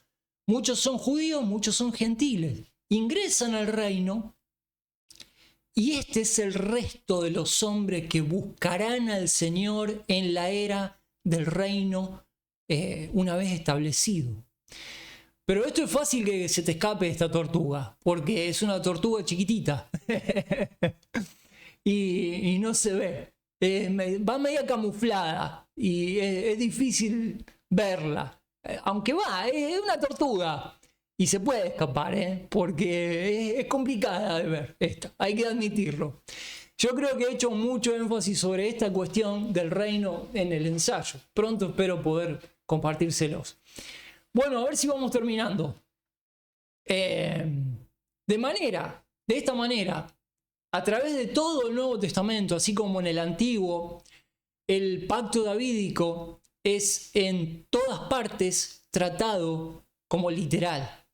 muchos son judíos, muchos son gentiles, ingresan al reino, y este es el resto de los hombres que buscarán al Señor en la era del reino una vez establecido. Pero esto es fácil que se te escape esta tortuga, porque es una tortuga chiquitita y no se ve. Va media camuflada y es difícil verla. Aunque es una tortuga y se puede escapar, porque es complicada de ver esta, hay que admitirlo. Yo creo que he hecho mucho énfasis sobre esta cuestión del reino en el ensayo. Pronto espero poder compartírselos. Bueno, a ver si vamos terminando. De esta manera, a través de todo el Nuevo Testamento, así como en el Antiguo, el pacto davídico es en todas partes tratado como literal.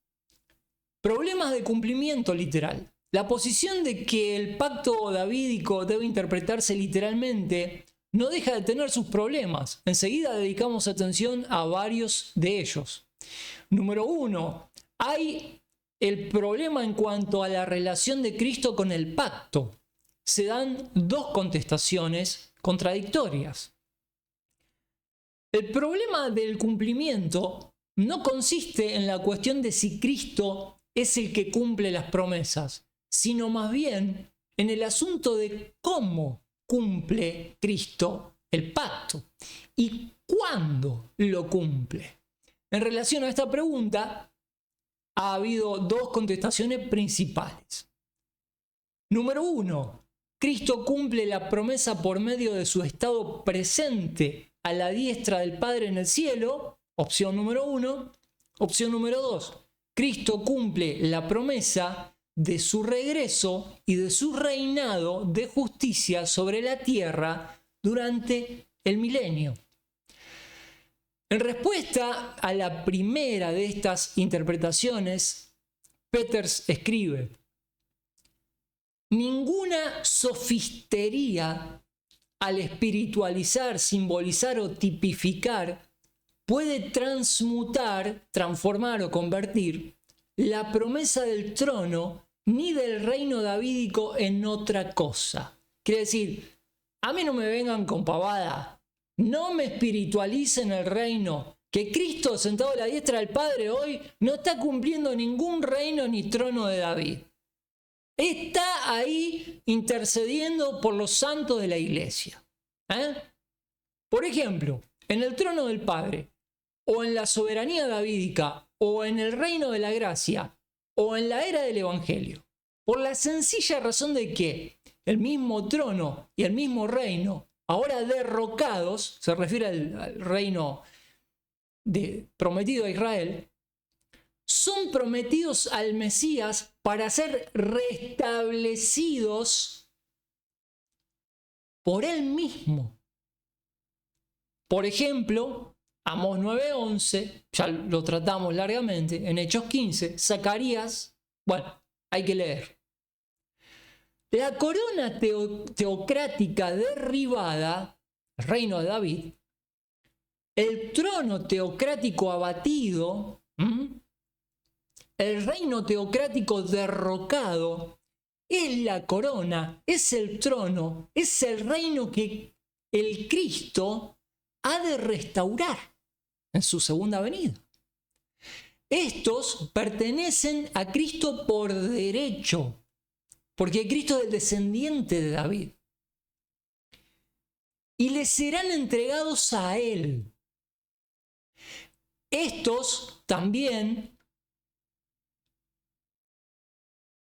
Problemas de cumplimiento literal. La posición de que el pacto davídico debe interpretarse literalmente no deja de tener sus problemas. Enseguida dedicamos atención a varios de ellos. Número 1. Hay el problema en cuanto a la relación de Cristo con el pacto. Se dan dos contestaciones contradictorias. El problema del cumplimiento no consiste en la cuestión de si Cristo es el que cumple las promesas, sino más bien en el asunto de cómo cumple Cristo el pacto y cuándo lo cumple. En relación a esta pregunta, ha habido dos contestaciones principales. Número 1. Cristo cumple la promesa por medio de su estado presente a la diestra del Padre en el cielo, opción número 1. Opción número 2. Cristo cumple la promesa de su regreso y de su reinado de justicia sobre la tierra durante el milenio. En respuesta a la primera de estas interpretaciones, Peters escribe: ninguna sofistería al espiritualizar, simbolizar o tipificar puede transmutar, transformar o convertir la promesa del trono ni del reino davídico en otra cosa. Quiere decir, a mí no me vengan con pavada, no me espiritualicen el reino, que Cristo sentado a la diestra del Padre hoy no está cumpliendo ningún reino ni trono de David. Está ahí intercediendo por los santos de la iglesia. Por ejemplo, en el trono del Padre, o en la soberanía davídica, o en el reino de la gracia, o en la era del Evangelio. Por la sencilla razón de que el mismo trono y el mismo reino, ahora derrocados, se refiere al reino prometido a Israel, son prometidos al Mesías para ser restablecidos por él mismo. Por ejemplo, Amós 9:11, ya lo tratamos largamente, en Hechos 15, Zacarías, bueno, hay que leer. La corona teocrática derribada, el reino de David, el trono teocrático abatido, el reino teocrático derrocado, es la corona, es el trono, es el reino que el Cristo ha de restaurar en su segunda venida. Estos pertenecen a Cristo por derecho, porque Cristo es el descendiente de David. Y le serán entregados a él. Estos también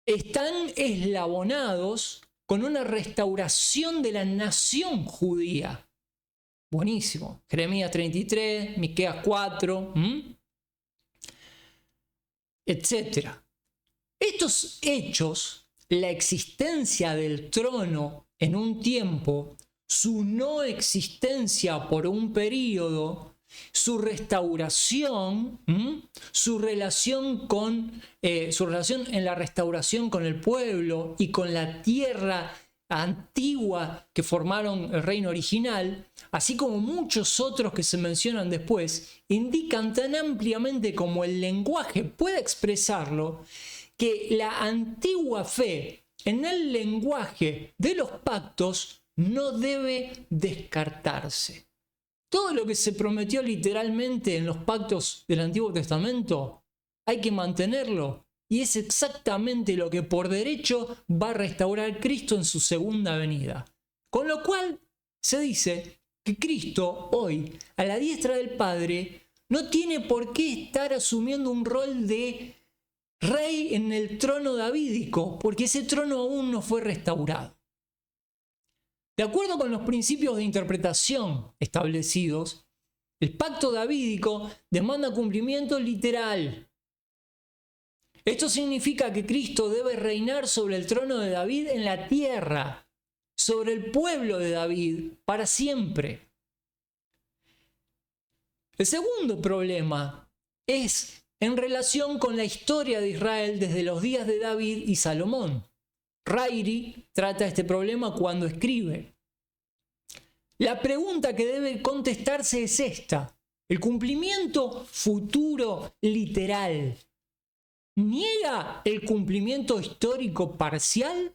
están eslabonados con una restauración de la nación judía. Buenísimo. Jeremías 33, Miqueas 4, etc. Estos hechos, la existencia del trono en un tiempo, su no existencia por un periodo, su restauración, su relación en la restauración con el pueblo y con la tierra antigua que formaron el reino original, así como muchos otros que se mencionan después, indican tan ampliamente como el lenguaje puede expresarlo, que la antigua fe en el lenguaje de los pactos no debe descartarse. Todo lo que se prometió literalmente en los pactos del Antiguo Testamento hay que mantenerlo. Y es exactamente lo que por derecho va a restaurar Cristo en su segunda venida. Con lo cual se dice que Cristo hoy, a la diestra del Padre, no tiene por qué estar asumiendo un rol de rey en el trono davídico, porque ese trono aún no fue restaurado. De acuerdo con los principios de interpretación establecidos, el pacto davídico demanda cumplimiento literal. Esto significa que Cristo debe reinar sobre el trono de David en la tierra, sobre el pueblo de David para siempre. El segundo problema es en relación con la historia de Israel desde los días de David y Salomón. Ryrie trata este problema cuando escribe: la pregunta que debe contestarse es esta: ¿el cumplimiento futuro literal niega el cumplimiento histórico parcial?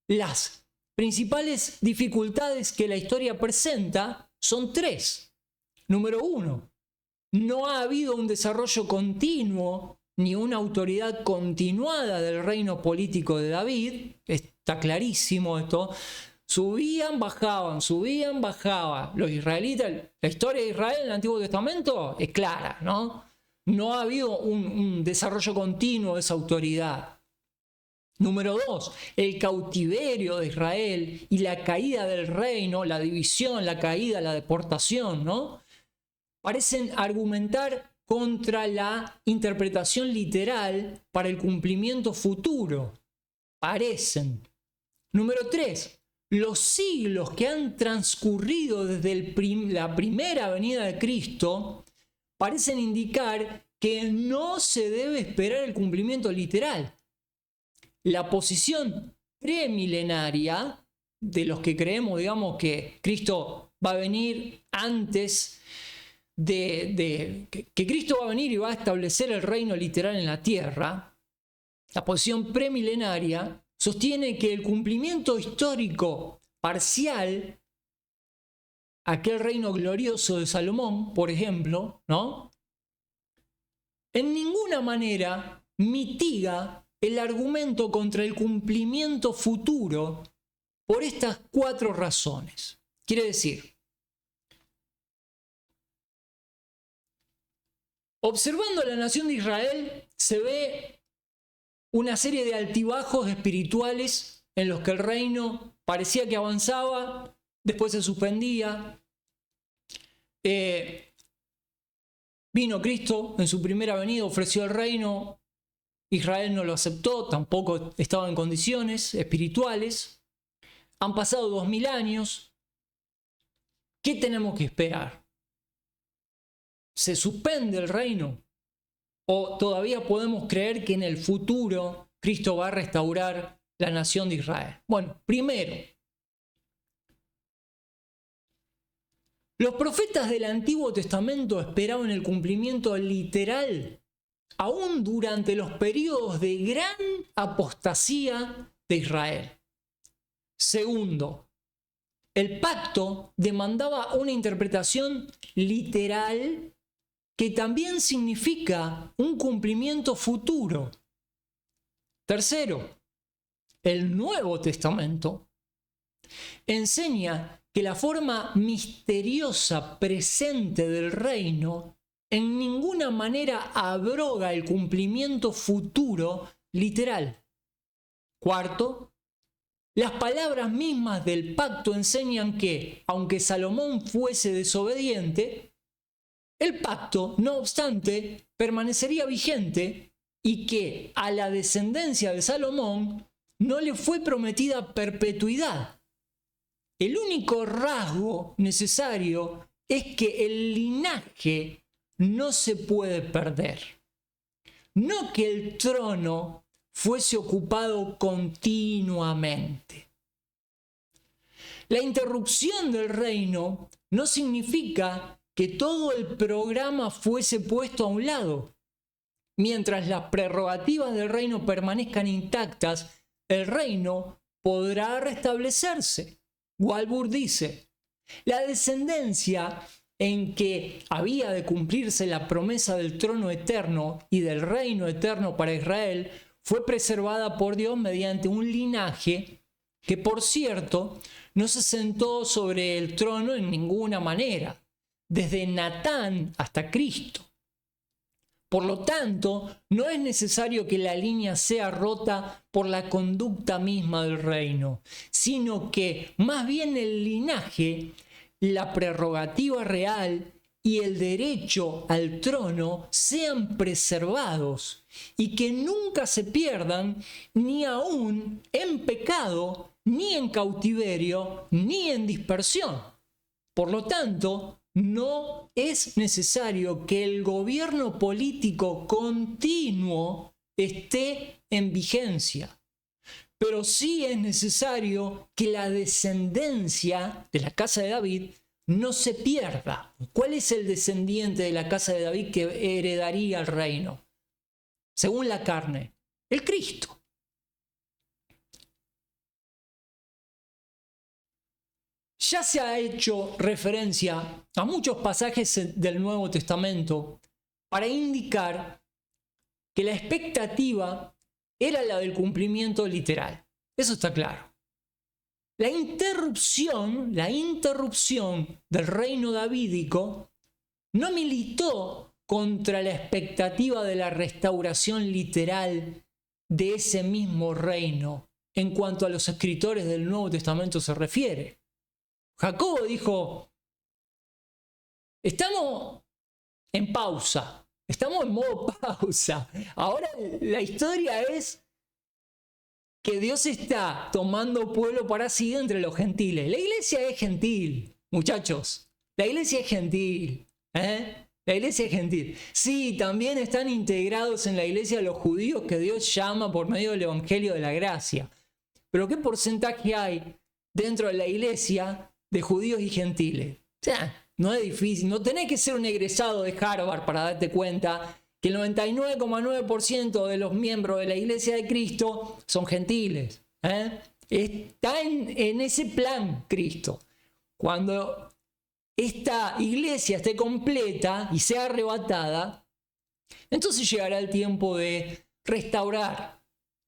Las principales dificultades que la historia presenta son tres. Número uno, no ha habido un desarrollo continuo ni una autoridad continuada del reino político de David. Está clarísimo esto. Subían, bajaban. Los israelitas, la historia de Israel en el Antiguo Testamento es clara, ¿no? No ha habido un desarrollo continuo de esa autoridad. Número dos, el cautiverio de Israel y la caída del reino, la división, la caída, la deportación, ¿no? Parecen argumentar contra la interpretación literal para el cumplimiento futuro. Parecen. Número tres, los siglos que han transcurrido desde la primera venida de Cristo parecen indicar que no se debe esperar el cumplimiento literal. La posición premilenaria de los que creemos, digamos, que Cristo va a venir antes que Cristo va a venir y va a establecer el reino literal en la tierra, la posición premilenaria sostiene que el cumplimiento histórico parcial, aquel reino glorioso de Salomón, por ejemplo, ¿no?, en ninguna manera mitiga el argumento contra el cumplimiento futuro por estas cuatro razones. Quiere decir, observando la nación de Israel, se ve una serie de altibajos espirituales en los que el reino parecía que avanzaba, después se suspendía. Vino Cristo en su primera venida, ofreció el reino, Israel no lo aceptó, tampoco estaba en condiciones espirituales. Han pasado 2000 años. ¿Qué tenemos que esperar? ¿Se suspende el reino? ¿O todavía podemos creer que en el futuro Cristo va a restaurar la nación de Israel? Bueno, primero, los profetas del Antiguo Testamento esperaban el cumplimiento literal aún durante los periodos de gran apostasía de Israel. Segundo, el pacto demandaba una interpretación literal que también significa un cumplimiento futuro. Tercero, el Nuevo Testamento enseña que la forma misteriosa presente del reino en ninguna manera abroga el cumplimiento futuro literal. Cuarto, las palabras mismas del pacto enseñan que, aunque Salomón fuese desobediente, el pacto, no obstante, permanecería vigente y que a la descendencia de Salomón no le fue prometida perpetuidad. El único rasgo necesario es que el linaje no se puede perder. No que el trono fuese ocupado continuamente. La interrupción del reino no significa que todo el programa fuese puesto a un lado. Mientras las prerrogativas del reino permanezcan intactas, el reino podrá restablecerse. Walbur dice, la descendencia en que había de cumplirse la promesa del trono eterno y del reino eterno para Israel fue preservada por Dios mediante un linaje que, por cierto, no se sentó sobre el trono en ninguna manera, desde Natán hasta Cristo. Por lo tanto, no es necesario que la línea sea rota por la conducta misma del reino, sino que más bien el linaje, la prerrogativa real y el derecho al trono sean preservados y que nunca se pierdan ni aún en pecado, ni en cautiverio, ni en dispersión. Por lo tanto, no es necesario que el gobierno político continuo esté en vigencia, pero sí es necesario que la descendencia de la casa de David no se pierda. ¿Cuál es el descendiente de la casa de David que heredaría el reino? Según la carne, el Cristo. Ya se ha hecho referencia a muchos pasajes del Nuevo Testamento para indicar que la expectativa era la del cumplimiento literal. Eso está claro. La interrupción del reino davídico no militó contra la expectativa de la restauración literal de ese mismo reino en cuanto a los escritores del Nuevo Testamento se refiere. Jacobo dijo, estamos en pausa, estamos en modo pausa. Ahora la historia es que Dios está tomando pueblo para sí entre los gentiles. La iglesia es gentil, muchachos. La iglesia es gentil. La iglesia es gentil. Sí, también están integrados en la iglesia los judíos que Dios llama por medio del Evangelio de la Gracia. Pero ¿qué porcentaje hay dentro de la iglesia de judíos y gentiles? O sea, no es difícil. No tenés que ser un egresado de Harvard para darte cuenta que el 99,9% de los miembros de la Iglesia de Cristo son gentiles. Está en ese plan Cristo. Cuando esta iglesia esté completa y sea arrebatada, entonces llegará el tiempo de restaurar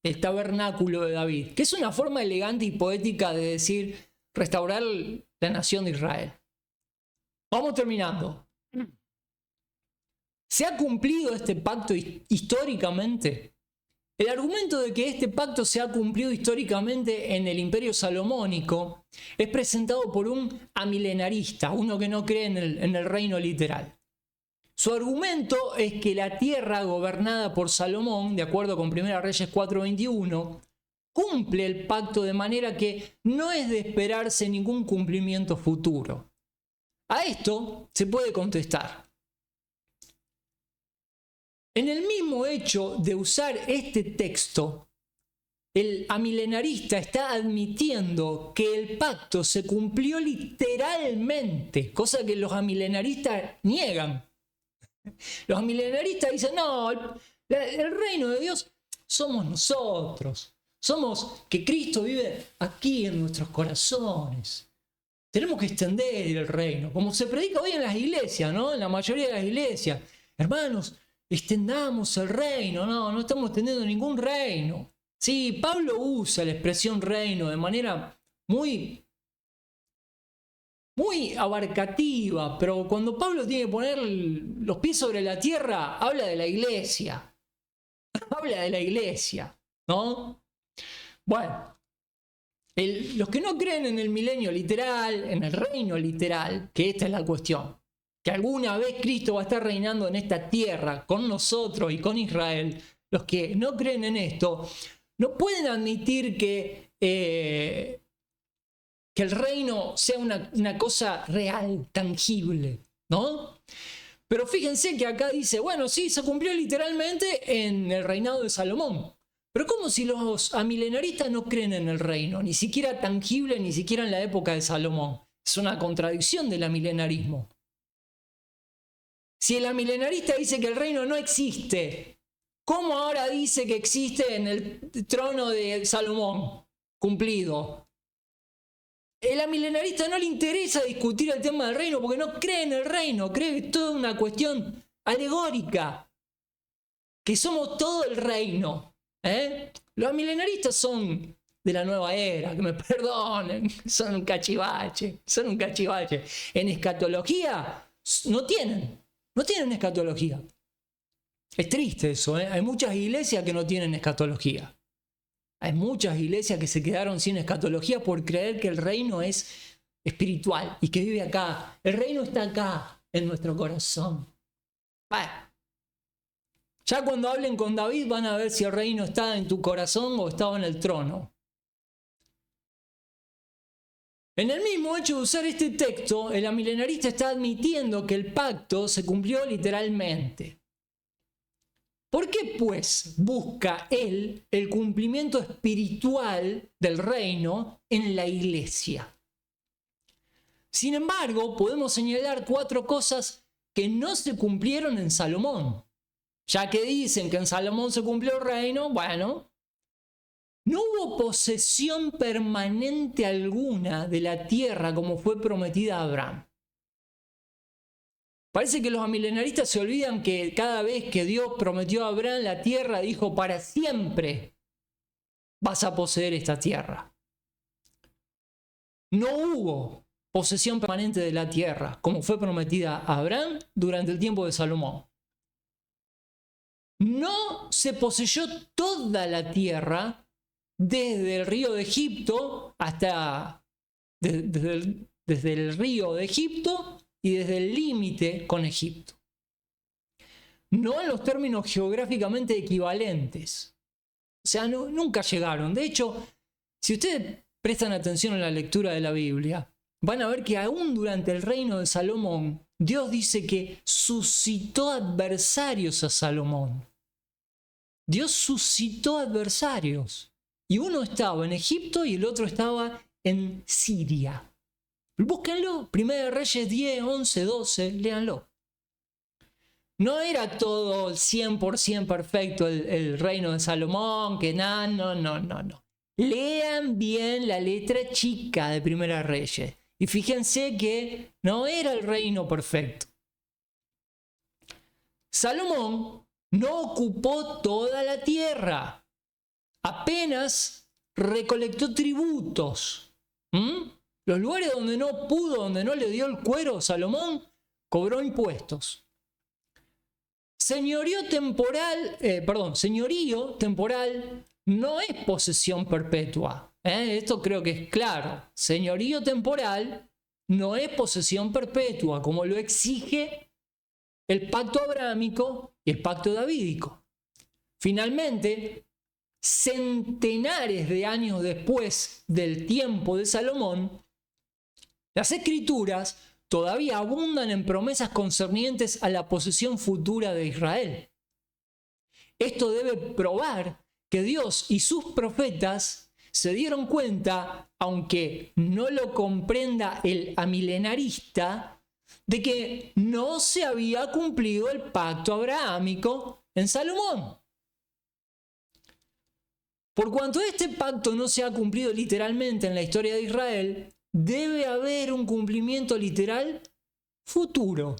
el tabernáculo de David, que es una forma elegante y poética de decir restaurar la nación de Israel. Vamos terminando. ¿Se ha cumplido este pacto históricamente? El argumento de que este pacto se ha cumplido históricamente en el Imperio Salomónico es presentado por un amilenarista, uno que no cree en el reino literal. Su argumento es que la tierra gobernada por Salomón, de acuerdo con 1 Reyes 4:21, cumple el pacto de manera que no es de esperarse ningún cumplimiento futuro. A esto se puede contestar. En el mismo hecho de usar este texto, el amilenarista está admitiendo que el pacto se cumplió literalmente, cosa que los amilenaristas niegan. Los amilenaristas dicen, no, el reino de Dios somos nosotros. Somos que Cristo vive aquí en nuestros corazones. Tenemos que extender el reino, como se predica hoy en las iglesias, ¿no? En la mayoría de las iglesias. Hermanos, extendamos el reino. No estamos extendiendo ningún reino. Sí, Pablo usa la expresión reino de manera muy abarcativa, pero cuando Pablo tiene que poner los pies sobre la tierra, habla de la iglesia. Habla de la iglesia, ¿no? Bueno, los que no creen en el milenio literal, en el reino literal, que esta es la cuestión, que alguna vez Cristo va a estar reinando en esta tierra con nosotros y con Israel, los que no creen en esto, no pueden admitir que el reino sea una cosa real, tangible, ¿no? Pero fíjense que acá dice, bueno, sí, se cumplió literalmente en el reinado de Salomón. Pero ¿cómo si los amilenaristas no creen en el reino? Ni siquiera tangible, ni siquiera en la época de Salomón. Es una contradicción del amilenarismo. Si el amilenarista dice que el reino no existe, ¿cómo ahora dice que existe en el trono de Salomón cumplido? El amilenarista no le interesa discutir el tema del reino porque no cree en el reino, cree que es toda una cuestión alegórica, que somos todo el reino. Los milenaristas son de la nueva era, que me perdonen, son un cachivache. En escatología no tienen escatología. Es triste eso, hay muchas iglesias que no tienen escatología. Hay muchas iglesias que se quedaron sin escatología por creer que el reino es espiritual y que vive acá. El reino está acá. en nuestro corazón. Bueno, ya cuando hablen con David van a ver si el reino está en tu corazón o estaba en el trono. En el mismo hecho de usar este texto, el amilenarista está admitiendo que el pacto se cumplió literalmente. ¿Por qué, pues, busca él el cumplimiento espiritual del reino en la iglesia? Sin embargo, podemos señalar 4 cosas que no se cumplieron en Salomón. Ya que dicen que en Salomón se cumplió el reino, bueno, no hubo posesión permanente alguna de la tierra como fue prometida a Abraham. Parece que los amilenaristas se olvidan que cada vez que Dios prometió a Abraham la tierra, dijo: para siempre vas a poseer esta tierra. No hubo posesión permanente de la tierra como fue prometida a Abraham durante el tiempo de Salomón. No se poseyó toda la tierra desde el río de Egipto hasta desde el río de Egipto y desde el límite con Egipto. No en los términos geográficamente equivalentes. O sea, nunca llegaron. De hecho, si ustedes prestan atención a la lectura de la Biblia, van a ver que aún durante el reino de Salomón, Dios dice que suscitó adversarios a Salomón. Dios suscitó adversarios. Y uno estaba en Egipto y el otro estaba en Siria. Búsquenlo, 1 Reyes 10, 11, 12, léanlo. No era todo 100% perfecto el reino de Salomón, que no. Lean bien la letra chica de 1 Reyes y fíjense que no era el reino perfecto. Salomón no ocupó toda la tierra, apenas recolectó tributos. Los lugares donde no pudo, donde no le dio el cuero, Salomón cobró impuestos. Señorío temporal no es posesión perpetua. Esto creo que es claro. Señorío temporal no es posesión perpetua, como lo exige el pacto abrámico y el pacto davídico. Finalmente, centenares de años después del tiempo de Salomón, las escrituras todavía abundan en promesas concernientes a la posesión futura de Israel. Esto debe probar que Dios y sus profetas se dieron cuenta, aunque no lo comprenda el amilenarista, de que no se había cumplido el pacto abrahámico en Salomón. Por cuanto este pacto no se ha cumplido literalmente en la historia de Israel, debe haber un cumplimiento literal futuro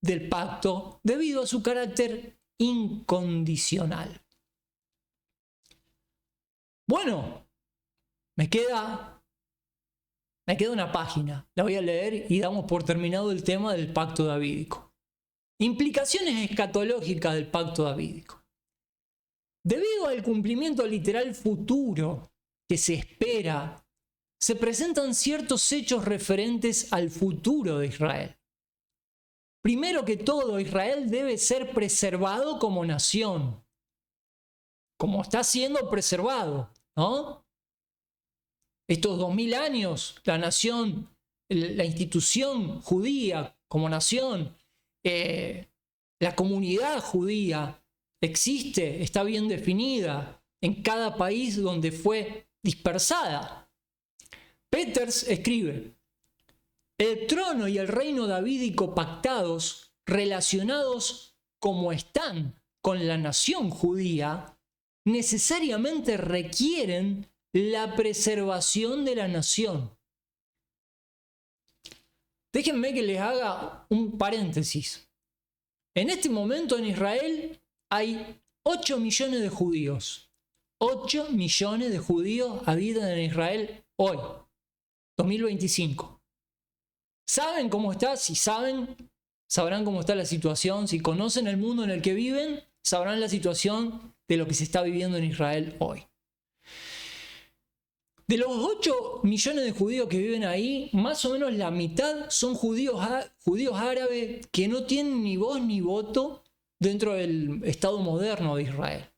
del pacto debido a su carácter incondicional. Bueno, me queda una página, la voy a leer y damos por terminado el tema del pacto davídico. Implicaciones escatológicas del pacto davídico. Debido al cumplimiento literal futuro que se espera, se presentan ciertos hechos referentes al futuro de Israel. Primero que todo, Israel debe ser preservado como nación, como está siendo preservado, ¿no? Estos 2000 años, la nación, la institución judía como nación, la comunidad judía existe, está bien definida en cada país donde fue dispersada. Peters escribe: el trono y el reino davídico pactados, relacionados como están con la nación judía, necesariamente requieren la preservación de la nación. Déjenme que les haga un paréntesis. En este momento en Israel hay 8 millones de judíos. 8 millones de judíos habitan en Israel hoy, 2025. ¿Saben cómo está? Si saben, sabrán cómo está la situación. Si conocen el mundo en el que viven, sabrán la situación de lo que se está viviendo en Israel hoy. De los 8 millones de judíos que viven ahí, más o menos la mitad son judíos árabes que no tienen ni voz ni voto dentro del Estado moderno de Israel.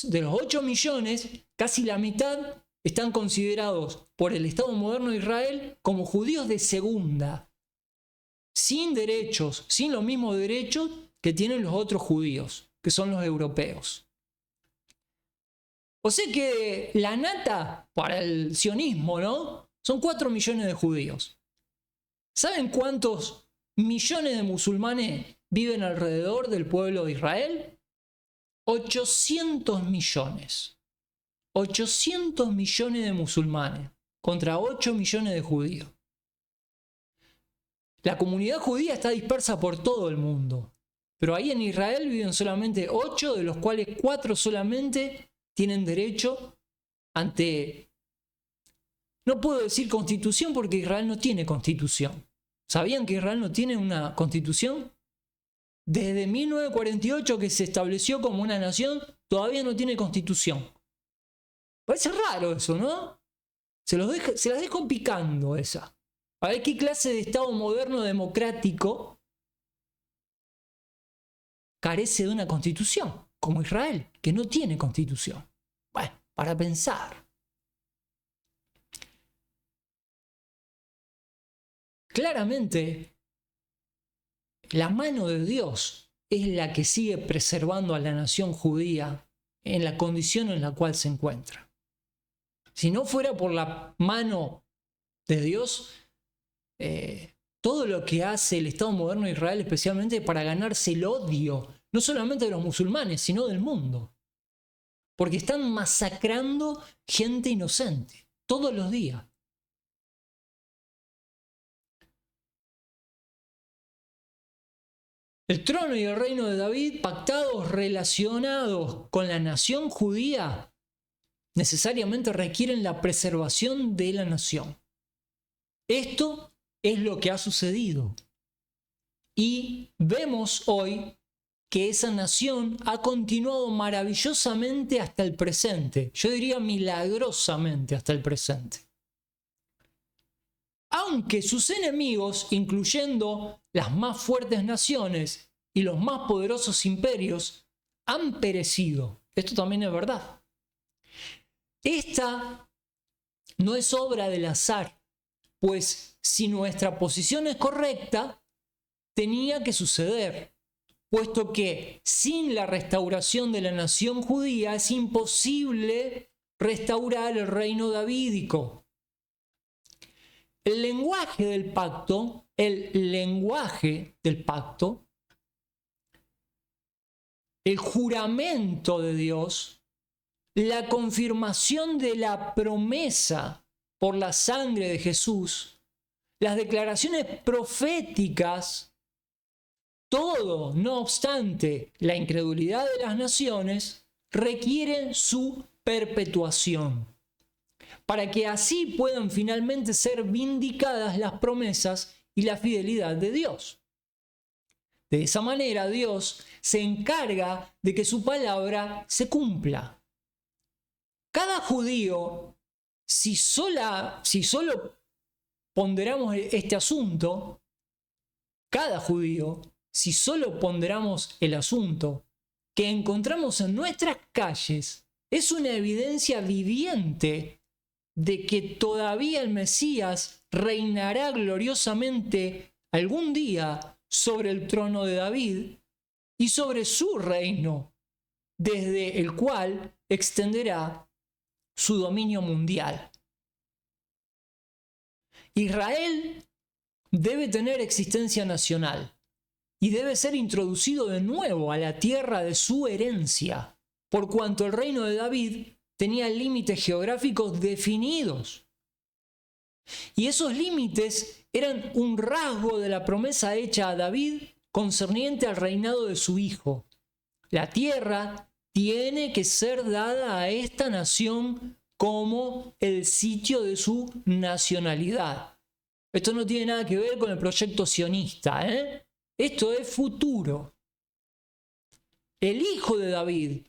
De los 8 millones, casi la mitad están considerados por el Estado moderno de Israel como judíos de segunda, sin derechos, sin los mismos derechos que tienen los otros judíos, que son los europeos. O sea que la nata para el sionismo, ¿no? Son 4 millones de judíos. ¿Saben cuántos millones de musulmanes viven alrededor del pueblo de Israel? 800 millones. 800 millones de musulmanes contra 8 millones de judíos. La comunidad judía está dispersa por todo el mundo, pero ahí en Israel viven solamente 8, de los cuales 4 solamente tienen derecho ante... No puedo decir constitución porque Israel no tiene constitución. ¿Sabían que Israel no tiene una constitución? Desde 1948 que se estableció como una nación, todavía no tiene constitución. Parece raro eso, ¿no? Se las dejo picando esa. A ver qué clase de Estado moderno democrático carece de una constitución, como Israel, que no tiene constitución. Bueno, para pensar. Claramente, la mano de Dios es la que sigue preservando a la nación judía en la condición en la cual se encuentra. Si no fuera por la mano de Dios, todo lo que hace el Estado moderno de Israel, especialmente para ganarse el odio, no solamente de los musulmanes, sino del mundo. Porque están masacrando gente inocente, todos los días. El trono y el reino de David, pactados, relacionados con la nación judía, necesariamente requieren la preservación de la nación. Esto es lo que ha sucedido. Y vemos hoy que esa nación ha continuado maravillosamente hasta el presente. Yo diría milagrosamente hasta el presente. Aunque sus enemigos, incluyendo las más fuertes naciones y los más poderosos imperios, han perecido. Esto también es verdad. Esta no es obra del azar, pues si nuestra posición es correcta, tenía que suceder, puesto que sin la restauración de la nación judía es imposible restaurar el reino davídico. El lenguaje del pacto, el juramento de Dios, la confirmación de la promesa por la sangre de Jesús, las declaraciones proféticas, todo, no obstante, la incredulidad de las naciones, requieren su perpetuación, para que así puedan finalmente ser vindicadas las promesas y la fidelidad de Dios. De esa manera, Dios se encarga de que su palabra se cumpla. Cada judío, si solo ponderamos este asunto, cada judío, si solo ponderamos el asunto que encontramos en nuestras calles, es una evidencia viviente de que todavía el Mesías reinará gloriosamente algún día sobre el trono de David y sobre su reino, desde el cual extenderá su dominio mundial. Israel debe tener existencia nacional y debe ser introducido de nuevo a la tierra de su herencia, por cuanto el reino de David tenía límites geográficos definidos. Y esos límites eran un rasgo de la promesa hecha a David concerniente al reinado de su hijo. La tierra tiene que ser dada a esta nación como el sitio de su nacionalidad. Esto no tiene nada que ver con el proyecto sionista, ¿eh? Esto es futuro. El hijo de David,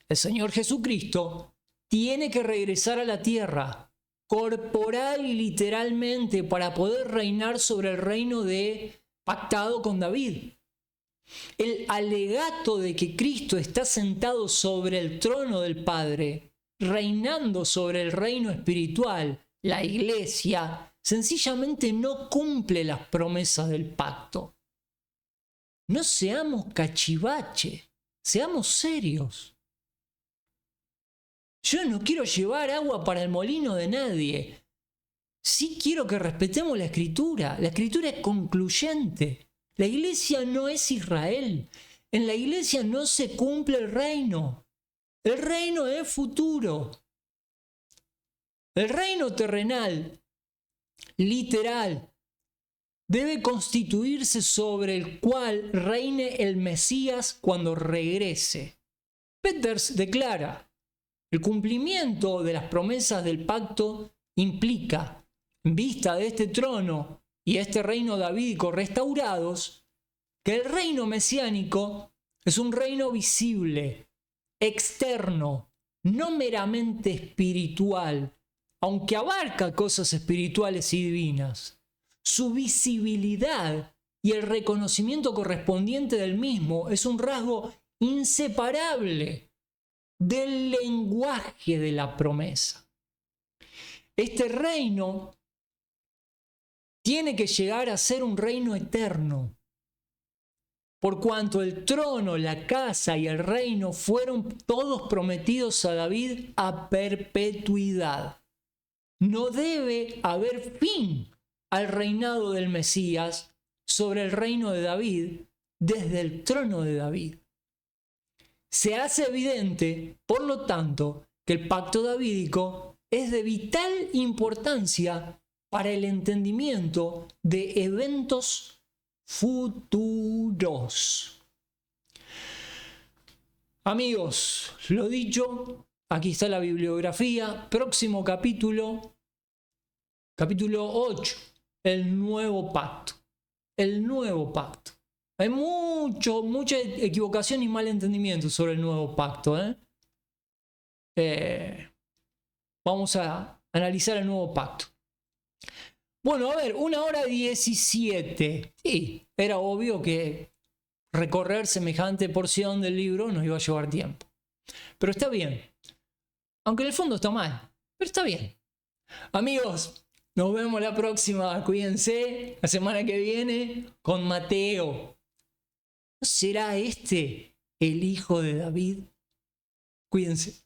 el Señor Jesucristo, tiene que regresar a la tierra, corporal y literalmente, para poder reinar sobre el reino pactado con David. El alegato de que Cristo está sentado sobre el trono del Padre, reinando sobre el reino espiritual, la iglesia, sencillamente no cumple las promesas del pacto. No seamos cachivache, seamos serios. Yo no quiero llevar agua para el molino de nadie. Sí quiero que respetemos la Escritura. La Escritura es concluyente. La iglesia no es Israel. En la iglesia no se cumple el reino. El reino es futuro. El reino terrenal, literal, debe constituirse sobre el cual reine el Mesías cuando regrese. Peters declara: el cumplimiento de las promesas del pacto implica, en vista de este trono y este reino davídico restaurados, que el reino mesiánico es un reino visible, externo, no meramente espiritual, aunque abarca cosas espirituales y divinas. Su visibilidad y el reconocimiento correspondiente del mismo es un rasgo inseparable del lenguaje de la promesa. Este reino tiene que llegar a ser un reino eterno, por cuanto el trono, la casa y el reino fueron todos prometidos a David a perpetuidad. No debe haber fin al reinado del Mesías sobre el reino de David desde el trono de David. Se hace evidente, por lo tanto, que el pacto davídico es de vital importancia para el entendimiento de eventos futuros. Amigos, lo dicho, aquí está la bibliografía. Próximo capítulo, capítulo 8, el nuevo pacto. El nuevo pacto. Hay mucha equivocación y mal entendimiento sobre el nuevo pacto. Vamos a analizar el nuevo pacto. Bueno, a ver, 1:17. Sí, era obvio que recorrer semejante porción del libro nos iba a llevar tiempo. Pero está bien. Aunque en el fondo está mal, pero está bien. Amigos, nos vemos la próxima. Cuídense. La semana que viene con Mateo. ¿No será este el hijo de David? Cuídense.